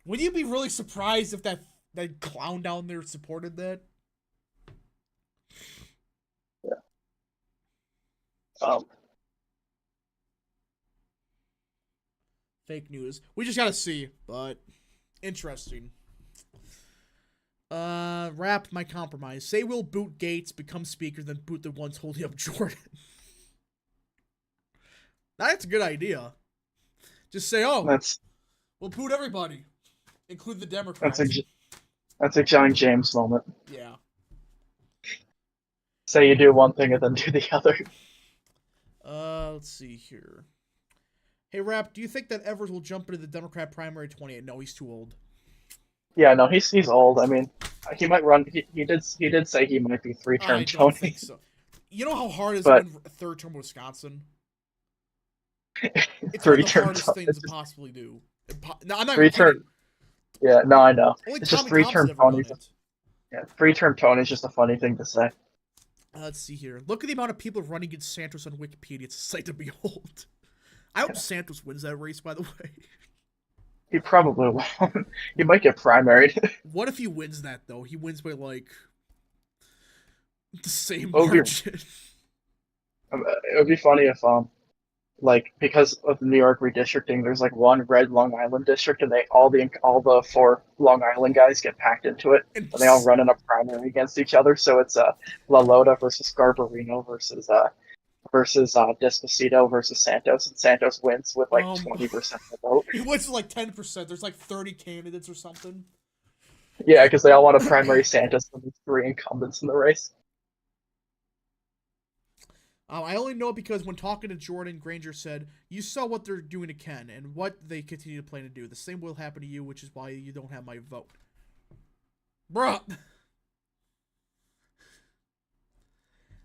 [SPEAKER 1] Would you be really surprised if that clown down there supported that?
[SPEAKER 2] Yeah.
[SPEAKER 1] Fake news. We just gotta see, but interesting. Wrap my compromise. Say we'll boot Gates, become speaker, then boot the ones holding up Jordan. That's a good idea. Just say, oh, we'll boot everybody. Include the
[SPEAKER 2] That's a
[SPEAKER 1] Democrats.
[SPEAKER 2] that's a John James moment.
[SPEAKER 1] Yeah.
[SPEAKER 2] Say you do one thing and then do the other.
[SPEAKER 1] Let's see here. Hey, Rap, do you think that Evers will jump into the Democrat primary 28? No, he's too old.
[SPEAKER 2] Yeah, no, he's old. I mean, he might run. He did say he might be three term
[SPEAKER 1] I don't think
[SPEAKER 2] Tony,
[SPEAKER 1] so. You know how hard it is to
[SPEAKER 2] but
[SPEAKER 1] win a third term Wisconsin? It's one of
[SPEAKER 2] three
[SPEAKER 1] the
[SPEAKER 2] term.
[SPEAKER 1] hardest things
[SPEAKER 2] It's
[SPEAKER 1] to
[SPEAKER 2] just
[SPEAKER 1] possibly do. No, I'm not even
[SPEAKER 2] three
[SPEAKER 1] kidding.
[SPEAKER 2] term. Yeah, no, I know.
[SPEAKER 1] Only
[SPEAKER 2] It's just
[SPEAKER 1] Tommy
[SPEAKER 2] three
[SPEAKER 1] Thompson
[SPEAKER 2] term
[SPEAKER 1] ever
[SPEAKER 2] Tony.
[SPEAKER 1] done it.
[SPEAKER 2] Yeah, three term Tony is just a funny thing to say.
[SPEAKER 1] Let's see here. Look at the amount of people running against Santos on Wikipedia. It's a sight to behold. I hope
[SPEAKER 2] Yeah.
[SPEAKER 1] Santos wins that race, by the way.
[SPEAKER 2] He probably won't. He might get primaried.
[SPEAKER 1] What if he wins that, though? He wins by, like, the same
[SPEAKER 2] It would be
[SPEAKER 1] margin.
[SPEAKER 2] it would be funny if like because of the New York redistricting, there's like one red Long Island district, and they all the four Long Island guys get packed into it,
[SPEAKER 1] And
[SPEAKER 2] and they all run in a primary against each other. So it's La Lota versus Garbarino versus Despacito versus Santos, and Santos wins with like
[SPEAKER 1] um,
[SPEAKER 2] 20% of the vote.
[SPEAKER 1] he wins like 10%. There's like 30 candidates or something.
[SPEAKER 2] Yeah, because they all want to primary Santos, and there's three incumbents in the race.
[SPEAKER 1] I only know it because when talking to Jordan, Granger said, "You saw what they're doing to Ken and what they continue to plan to do. The same will happen to you, which is why you don't have my vote." Bruh.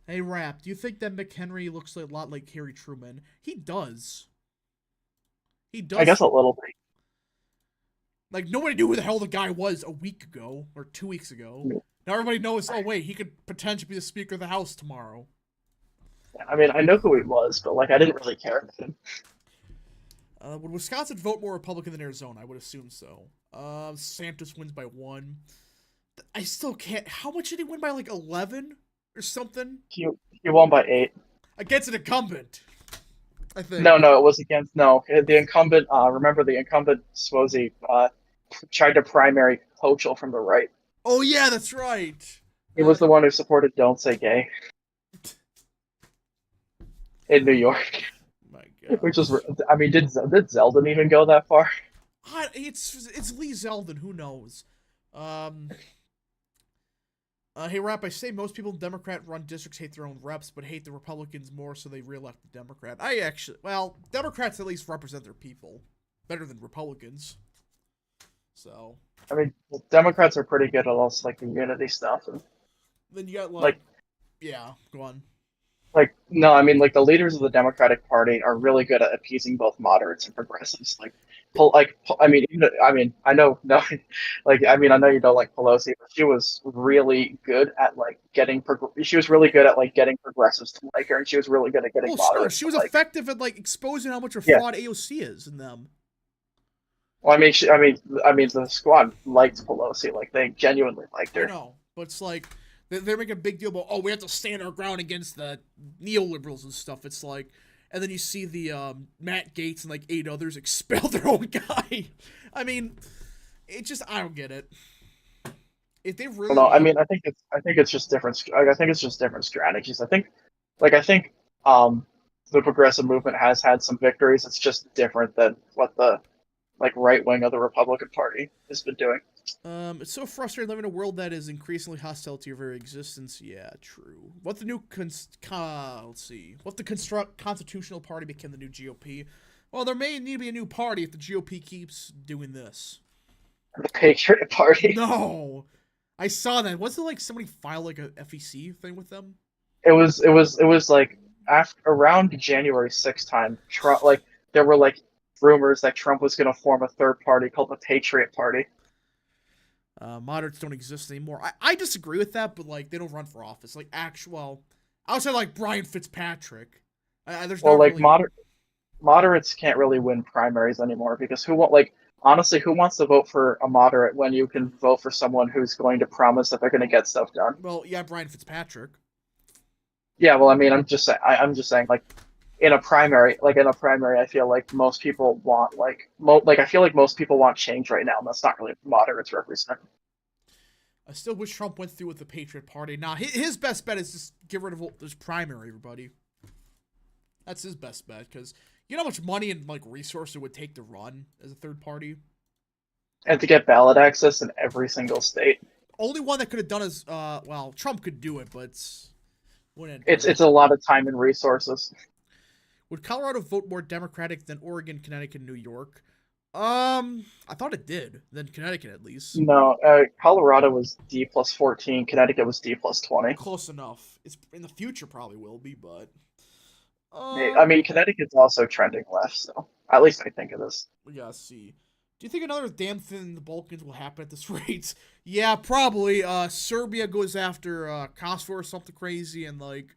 [SPEAKER 1] Hey, Rap, do you think that McHenry looks a lot like Harry Truman? He does. He
[SPEAKER 2] I
[SPEAKER 1] does.
[SPEAKER 2] guess a little bit.
[SPEAKER 1] Like, nobody knew who the hell the guy was a week ago or 2 weeks ago. Now everybody knows, oh, wait, he could potentially be the Speaker of the House tomorrow.
[SPEAKER 2] I mean, I know who he was, but like I didn't really care about him.
[SPEAKER 1] Would Wisconsin vote more Republican than Arizona? I would assume so. Santos wins by 1. I still can't. How much did he win by? Like 11 or something
[SPEAKER 2] He won by 8.
[SPEAKER 1] against an incumbent. I think.
[SPEAKER 2] No, it was against no the incumbent. Remember the incumbent Swozy tried to primary Hochul from the right.
[SPEAKER 1] Oh yeah, that's right.
[SPEAKER 2] He was the one who supported "Don't Say Gay" in New York,
[SPEAKER 1] My
[SPEAKER 2] which is,
[SPEAKER 1] gosh.
[SPEAKER 2] I mean, did Zeldin even go that far?
[SPEAKER 1] It's Lee Zeldin. Who knows? Um. Hey, Rap, I say most people in Democrat-run districts hate their own reps, but hate the Republicans more, so they re-elect the Democrat. Well, Democrats at least represent their people better than Republicans. So
[SPEAKER 2] I mean, Democrats are pretty good at also like the unity stuff, and
[SPEAKER 1] then you got
[SPEAKER 2] like
[SPEAKER 1] yeah, go on.
[SPEAKER 2] no, I mean like the leaders of the Democratic Party are really good at appeasing both moderates and progressives. I mean, I know no, like I mean, I know you don't like Pelosi, but she was really good at like she was really good at like getting progressives to like her, and she was really good at getting
[SPEAKER 1] Well, no,
[SPEAKER 2] moderates
[SPEAKER 1] she
[SPEAKER 2] to
[SPEAKER 1] was
[SPEAKER 2] like.
[SPEAKER 1] effective at like exposing how much of a
[SPEAKER 2] Yeah,
[SPEAKER 1] fraud AOC is in them.
[SPEAKER 2] well, I mean, the squad liked Pelosi, like they genuinely liked
[SPEAKER 1] I
[SPEAKER 2] her.
[SPEAKER 1] know, but it's like they're making a big deal about, oh, we have to stand our ground against the neoliberals and stuff. It's like, and then you see the Matt Gaetz and like 8 others expel their own guy. I mean, it just I don't get it. If they
[SPEAKER 2] I don't
[SPEAKER 1] really
[SPEAKER 2] know. I
[SPEAKER 1] want,
[SPEAKER 2] mean, I think it's just different. I think it's just different strategies. I think um, the progressive movement has had some victories. It's just different than what the like right wing of the Republican Party has been doing.
[SPEAKER 1] it's so frustrating living in a world that is increasingly hostile to your very existence. Yeah, true. What the new let's see. What the constitutional party became the new GOP? Well, there may need to be a new party if the GOP keeps doing this.
[SPEAKER 2] The Patriot Party.
[SPEAKER 1] No, I saw that. Wasn't it like somebody filed like a FEC thing with them?
[SPEAKER 2] It was like after around January 6th time. Trump like there were like rumors that Trump was going to form a third party called the Patriot Party.
[SPEAKER 1] Moderates don't exist anymore. I disagree with that, but like they don't run for office. Like actual, outside like Brian Fitzpatrick, there's
[SPEAKER 2] Well,
[SPEAKER 1] not
[SPEAKER 2] like
[SPEAKER 1] really.
[SPEAKER 2] moderates can't really win primaries anymore because honestly who wants to vote for a moderate when you can vote for someone who's going to promise that they're going to get stuff done?
[SPEAKER 1] Well, yeah, Brian Fitzpatrick.
[SPEAKER 2] Yeah, well, I mean, I'm just saying like in a primary, I feel like most people want I feel like most people want change right now, and that's not really what moderates represent.
[SPEAKER 1] I still wish Trump went through with the Patriot Party. Nah, his best bet is just get rid of this primary, everybody. That's his best bet, because you know how much money and like resource it would take to run as a third party.
[SPEAKER 2] and to get ballot access in every single state.
[SPEAKER 1] Only one that could have done is, well, Trump could do it, but wouldn't do
[SPEAKER 2] It's
[SPEAKER 1] it.
[SPEAKER 2] a lot of time and resources.
[SPEAKER 1] Would Colorado vote more Democratic than Oregon, Connecticut, and New York? I thought it did. Then Connecticut, at least.
[SPEAKER 2] No, Colorado was D plus 14. Connecticut was D plus 20.
[SPEAKER 1] Close enough. It's in the future probably will be, but
[SPEAKER 2] I mean, Connecticut's also trending left, so at least I think it is.
[SPEAKER 1] we gotta see. Do you think another damn thing in the Balkans will happen at this rate? Yeah, probably. Serbia goes after Kosovo or something crazy, and like,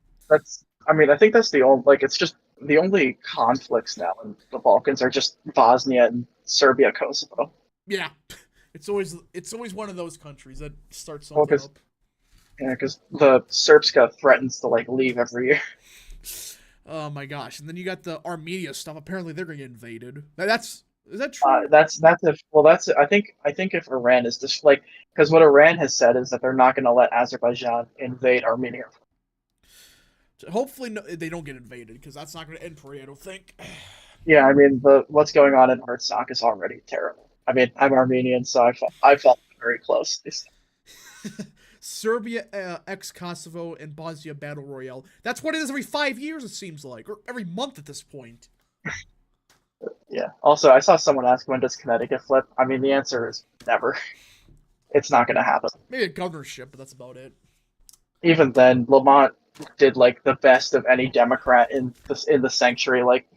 [SPEAKER 2] I mean, I think that's the only, like, it's just the only conflicts now in the Balkans are just Bosnia and Serbia, Kosovo.
[SPEAKER 1] yeah, it's always one of those countries that starts
[SPEAKER 2] Well,
[SPEAKER 1] something
[SPEAKER 2] because
[SPEAKER 1] up.
[SPEAKER 2] yeah, because the Srpska threatens to like leave every year.
[SPEAKER 1] Oh my gosh! And then you got the Armenia stuff. Apparently, they're gonna get invaded. That's is that true?
[SPEAKER 2] That's if well, that's I think if Iran is just like because what Iran has said is that they're not going to let Azerbaijan invade Armenia.
[SPEAKER 1] Hopefully, no, they don't get invaded because that's not gonna end pretty. I don't think.
[SPEAKER 2] Yeah, I mean the what's going on in Artsakh is already terrible. I mean I'm Armenian, so I felt very close.
[SPEAKER 1] Serbia, ex Kosovo, and Bosnia battle royale. That's what it is every 5 years. It seems like, or every month at this point.
[SPEAKER 2] Yeah. Also, I saw someone ask when does Connecticut flip. I mean the answer is never. It's not going to happen.
[SPEAKER 1] Maybe a governorship, but that's about it.
[SPEAKER 2] Even then, Lamont did like the best of any Democrat in the century. Like,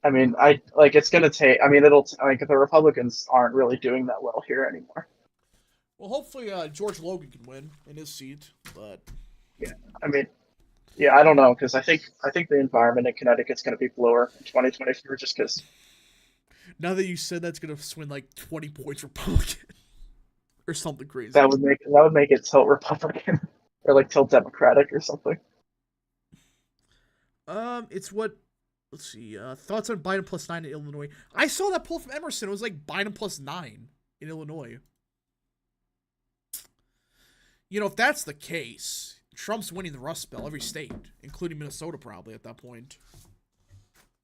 [SPEAKER 2] I mean, I like it's gonna take. I mean, it'll like the Republicans aren't really doing that well here anymore.
[SPEAKER 1] Well, hopefully George Logan can win in his seat, but
[SPEAKER 2] Yeah, I mean, yeah, I don't know because I think the environment in Connecticut's gonna be bluer in 2024 just because
[SPEAKER 1] now that you said that's gonna swing like 20 points Republican or something crazy.
[SPEAKER 2] that would make it tilt Republican or like tilt Democratic or something.
[SPEAKER 1] It's what. Let's see. Thoughts on Biden plus 9 in Illinois. I saw that poll from Emerson. It was like Biden plus 9 in Illinois. You know, if that's the case, Trump's winning the Rust Belt every state, including Minnesota, probably at that point.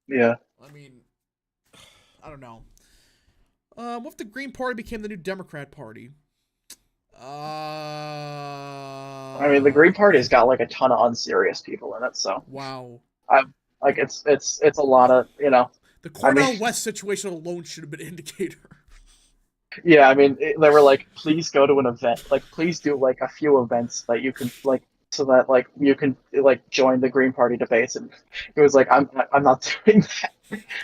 [SPEAKER 2] Yeah,
[SPEAKER 1] I mean, I don't know. What if the Green Party became the new Democrat Party?
[SPEAKER 2] I mean the Green Party's got like a ton of unserious people in it, so
[SPEAKER 1] Wow.
[SPEAKER 2] I like it's a lot of
[SPEAKER 1] The
[SPEAKER 2] I mean,
[SPEAKER 1] Cornell West situation alone should have been an indicator.
[SPEAKER 2] yeah, I mean, they were like, please go to an event. Like, please do like a few events that you can like, so that like you can like join the Green Party debates. And it was like, I'm not doing that.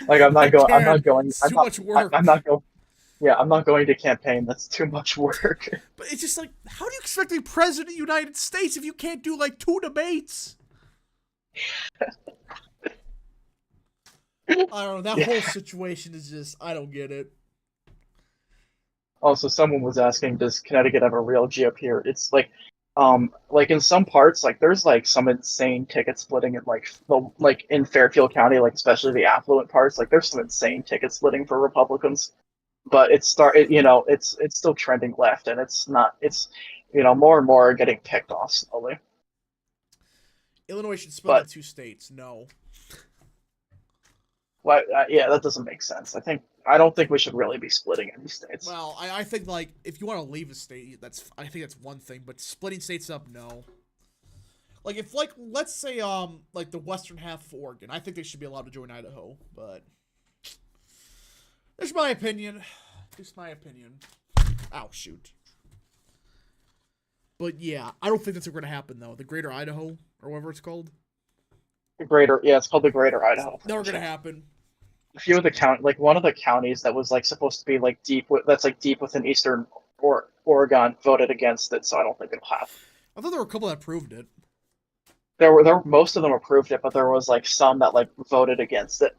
[SPEAKER 2] Like, I'm
[SPEAKER 1] I
[SPEAKER 2] not going. I'm not
[SPEAKER 1] can't.
[SPEAKER 2] going.
[SPEAKER 1] It's too much work.
[SPEAKER 2] I'm not going. Yeah, I'm not going to campaign. That's too much work.
[SPEAKER 1] But it's just like, how do you expect to be president of the United States if you can't do like 2 debates? I don't know. That whole situation is just, I don't get it.
[SPEAKER 2] Also, someone was asking, does Connecticut have a real GOP? Or it's like in some parts, like there's like some insane ticket splitting in like in Fairfield County, like especially the affluent parts. Like there's some insane ticket splitting for Republicans, but it's still trending left, and it's not. It's more and more are getting picked off slowly.
[SPEAKER 1] Illinois should split
[SPEAKER 2] But
[SPEAKER 1] into 2 states. No.
[SPEAKER 2] well, yeah, that doesn't make sense. I don't think we should really be splitting any states.
[SPEAKER 1] Well, I think like if you want to leave a state, I think that's one thing, but splitting states up, no. Like if like let's say like the western half of Oregon, I think they should be allowed to join Idaho, but that's my opinion. Just my opinion. Ow, shoot. But yeah, I don't think that's going to happen though. The Greater Idaho or whatever it's called.
[SPEAKER 2] It's called the Greater Idaho.
[SPEAKER 1] Never going to happen.
[SPEAKER 2] A few of the like one of the counties that was like supposed to be like that's like deep within eastern Oregon voted against it, so I don't think it'll happen.
[SPEAKER 1] I thought there were a couple that approved it.
[SPEAKER 2] There most of them approved it, but there was like some that like voted against it,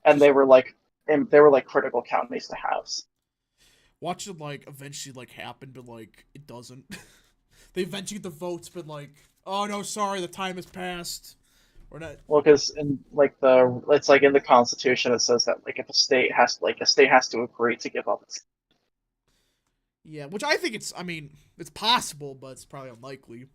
[SPEAKER 2] and they were like critical counties to have.
[SPEAKER 1] Watch it like eventually like happen, but like it doesn't. They eventually get the votes, but like, oh no, sorry, the time has passed. We're not.
[SPEAKER 2] Well, because in like it's like in the Constitution it says that like if a state has to agree to give up its.
[SPEAKER 1] Yeah, which I think I mean, it's possible, but it's probably unlikely.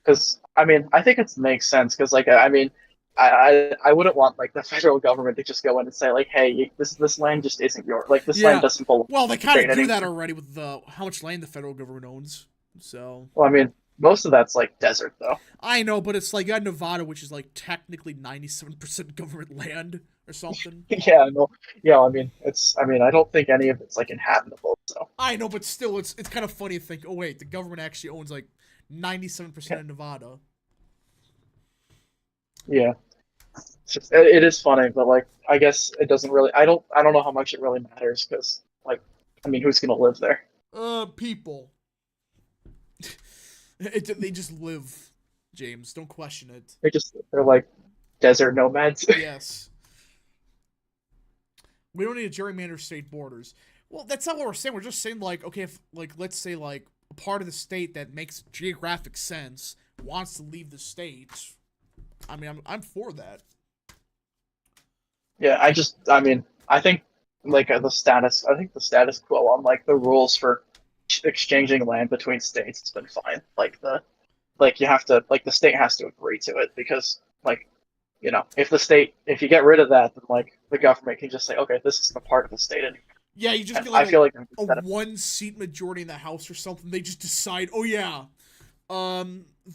[SPEAKER 2] Because I mean, I think it makes sense because like I mean, I wouldn't want like the federal government to just go in and say like, hey, this land just isn't yours. Like this land
[SPEAKER 1] Yeah.
[SPEAKER 2] doesn't belong
[SPEAKER 1] Well,
[SPEAKER 2] to
[SPEAKER 1] they
[SPEAKER 2] the
[SPEAKER 1] kind
[SPEAKER 2] state
[SPEAKER 1] of do
[SPEAKER 2] anymore.
[SPEAKER 1] that already with the how much land the federal government owns. So
[SPEAKER 2] Well, I mean, most of that's like desert though.
[SPEAKER 1] I know, but it's like you got Nevada, which is like technically 97% government land or something.
[SPEAKER 2] Yeah, no, yeah. I mean, it's. I mean, I don't think any of it's like inhabitable. So
[SPEAKER 1] I know, but still, it's kind of funny to think. Oh wait, the government actually owns like 97%
[SPEAKER 2] yeah,
[SPEAKER 1] of Nevada.
[SPEAKER 2] yeah. It is funny, but like, I guess it doesn't really. I don't know how much it really matters because, like, I mean, who's gonna live there?
[SPEAKER 1] People. They just live, James. Don't question it.
[SPEAKER 2] They're like desert nomads.
[SPEAKER 1] Yes. We don't need to gerrymander state borders. Well, that's not what we're saying. We're just saying like, okay, if like let's say like a part of the state that makes geographic sense wants to leave the state. I mean, I'm for that.
[SPEAKER 2] Yeah, I mean, I think like the status. I think the status quo on like the rules for exchanging land between states has been fine. Like you have to like the state has to agree to it because like if you get rid of that, then like the government can just say, okay, this isn't a part of the state anymore.
[SPEAKER 1] Yeah, you just
[SPEAKER 2] And
[SPEAKER 1] get
[SPEAKER 2] I
[SPEAKER 1] like
[SPEAKER 2] feel like
[SPEAKER 1] a one seat majority in the House or something. They just decide, oh yeah,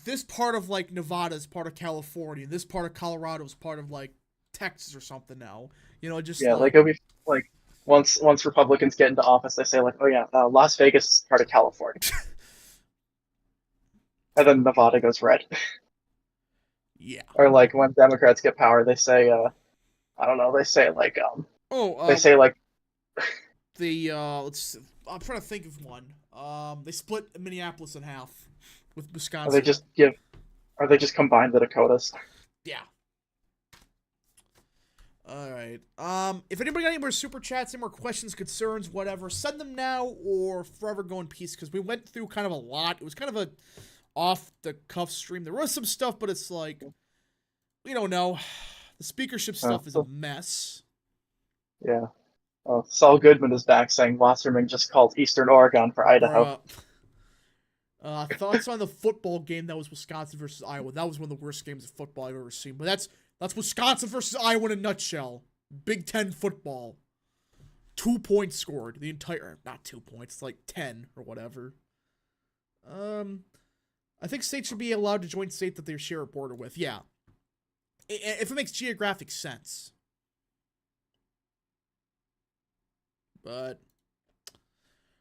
[SPEAKER 1] this part of like Nevada is part of California. This part of Colorado is part of like Texas or something now. You know, just
[SPEAKER 2] yeah, like
[SPEAKER 1] like
[SPEAKER 2] it'll be like once Republicans get into office, they say like, oh yeah, Las Vegas is part of California, and then Nevada goes red.
[SPEAKER 1] yeah.
[SPEAKER 2] Or like when Democrats get power, they say, I don't know, they say like
[SPEAKER 1] Oh,
[SPEAKER 2] they say like
[SPEAKER 1] the let's. I'm trying to think of one. They split Minneapolis in half with
[SPEAKER 2] or they
[SPEAKER 1] Wisconsin.
[SPEAKER 2] just give or they just combine the Dakotas.
[SPEAKER 1] Yeah. All right. If anybody got any more super chats, any more questions, concerns, whatever, send them now or forever go in peace because we went through kind of a lot. It was kind of a off the cuff stream. There was some stuff, but it's like we don't know. The speakership stuff is a
[SPEAKER 2] So
[SPEAKER 1] mess.
[SPEAKER 2] yeah. Saul Goodman is back saying Wasserman just called Eastern Oregon for Idaho.
[SPEAKER 1] Bruh. Thoughts on the football game that was Wisconsin versus Iowa? That was one of the worst games of football I've ever seen. But that's Wisconsin versus Iowa in a nutshell. Big Ten football. 2 points scored. The entire not 2 points, it's like 10 or whatever. I think states should be allowed to join state that they share a border with. Yeah, if it makes geographic sense. But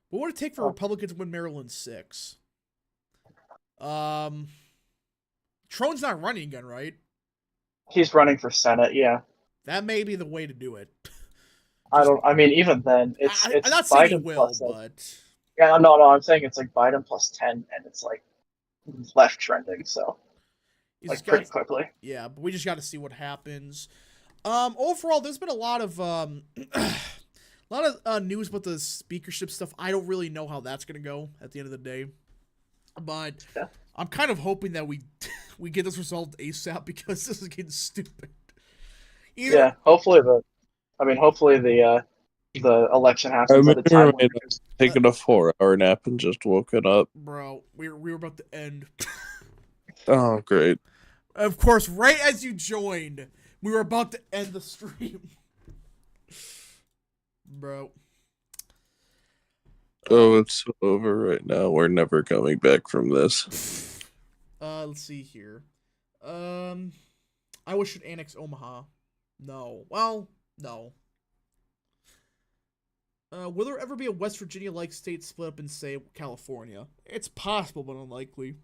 [SPEAKER 1] what would it take for Republicans to win Maryland 6? Trone's not running again, right?
[SPEAKER 2] He's running for Senate, yeah.
[SPEAKER 1] That may be the way to do it.
[SPEAKER 2] I mean, even then, it's
[SPEAKER 1] I'm not saying he
[SPEAKER 2] Biden
[SPEAKER 1] will,
[SPEAKER 2] plus
[SPEAKER 1] but
[SPEAKER 2] yeah, no, I'm saying it's like Biden plus 10, and it's like left trending, so like pretty quickly.
[SPEAKER 1] Yeah, but we just got to see what happens. Overall, there's been a lot of news about the speakership stuff. I don't really know how that's gonna go at the end of the day, but
[SPEAKER 2] Yeah.
[SPEAKER 1] I'm kind of hoping that we get this resolved ASAP because this is getting stupid.
[SPEAKER 2] Yeah, hopefully the election happens at a time when
[SPEAKER 3] taking a 4-hour nap and just woken up.
[SPEAKER 1] Bro, we were about to end.
[SPEAKER 3] Oh, great.
[SPEAKER 1] Of course, right as you joined, we were about to end the stream. Bro.
[SPEAKER 3] Oh, it's over right now. We're never coming back from this.
[SPEAKER 1] Let's see here. Iowa should annex Omaha. No. Well, no. Will there ever be a West Virginia-like state split up in, say, California? It's possible, but unlikely.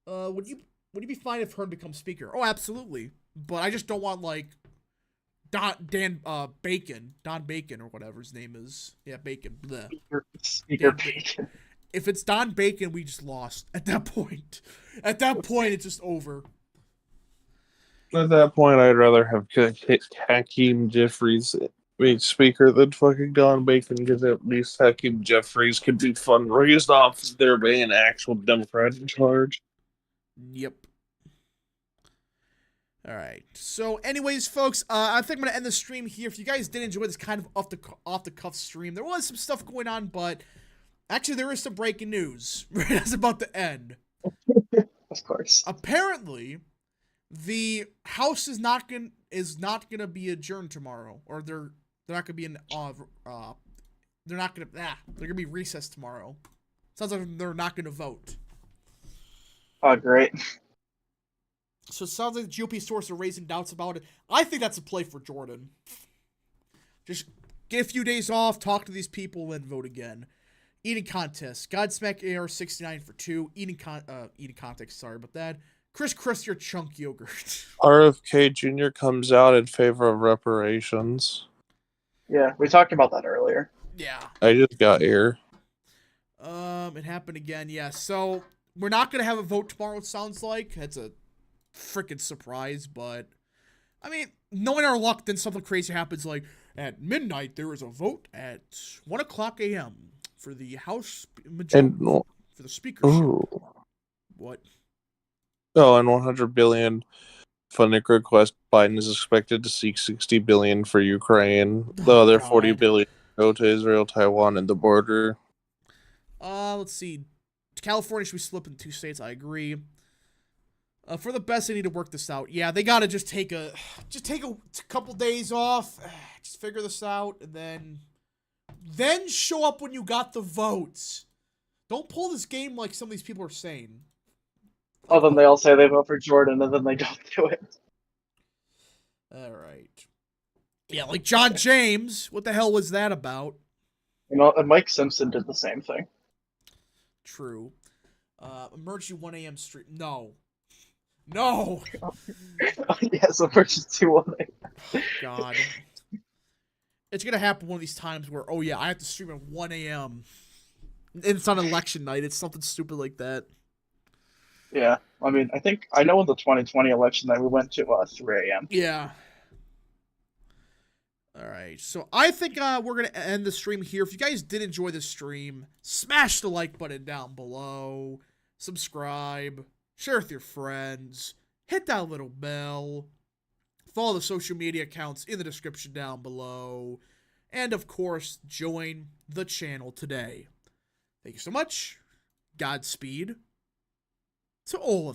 [SPEAKER 1] Would you be fine if Hearn becomes speaker? Oh, absolutely. But I just don't want like Don Bacon or whatever his name is. Yeah, Bacon. Bleh.
[SPEAKER 2] Speaker Bacon.
[SPEAKER 1] If it's Don Bacon, we just lost at that point. At that point, it's just over.
[SPEAKER 3] At that point, I'd rather have Hakeem Jeffries be speaker than fucking Don Bacon, because at least Hakeem Jeffries could be fundraised off there being an actual Democrat in charge.
[SPEAKER 1] Yep. All right. So, anyways, folks, I think I'm gonna end the stream here. If you guys did enjoy this kind of off the cuff stream, there was some stuff going on, but actually there is some breaking news right as about to end.
[SPEAKER 2] Of course.
[SPEAKER 1] Apparently, The House is not gonna be adjourned tomorrow, or they're not gonna be they're gonna be recessed tomorrow. Sounds like they're not gonna vote.
[SPEAKER 2] Oh, great.
[SPEAKER 1] So it sounds like the GOP sources are raising doubts about it. I think that's a play for Jordan. Just get a few days off, talk to these people, and vote again. Eating contest. Godsmack AR69 for 2. Eating context, sorry about that. Chris your chunk yogurt.
[SPEAKER 3] RFK Jr. comes out in favor of reparations.
[SPEAKER 2] Yeah, we talked about that earlier.
[SPEAKER 1] Yeah.
[SPEAKER 3] I just got here.
[SPEAKER 1] It happened again, yeah. So, we're not going to have a vote tomorrow, it sounds like. That's a freaking surprise, but... I mean, knowing our luck, then something crazy happens, like, at midnight, there is a vote at 1 o'clock a.m. for the House majority, for the speakership.
[SPEAKER 3] Ooh.
[SPEAKER 1] What?
[SPEAKER 3] Oh, and 100 billion funding request. Biden is expected to seek 60 billion for Ukraine. The other
[SPEAKER 1] God.
[SPEAKER 3] 40 billion go to Israel, Taiwan, and the border.
[SPEAKER 1] Let's see. California should be split in 2 states. I agree. For the best, they need to work this out. Yeah, they gotta just take a couple days off, just figure this out, and then show up when you got the votes. Don't pull this game like some of these people are saying.
[SPEAKER 2] Oh, then they all say they vote for Jordan, and then they don't do it.
[SPEAKER 1] All right. Yeah, like John James. What the hell was that about?
[SPEAKER 2] You know, and Mike Simpson did the same thing.
[SPEAKER 1] True. Emergency 1 a.m. stream. No. No.
[SPEAKER 2] Yes, emergency 1.
[SPEAKER 1] God. It's gonna happen one of these times where, oh yeah, I have to stream at 1 a.m. And it's on election night. It's something stupid like that.
[SPEAKER 2] Yeah, I mean, I know in the 2020 election that we went to 3 a.m.
[SPEAKER 1] Yeah. All right, so I think we're gonna end the stream here. If you guys did enjoy the stream, smash the like button down below, subscribe, share with your friends, hit that little bell, follow the social media accounts in the description down below, and of course, join the channel today. Thank you so much. Godspeed to all of you.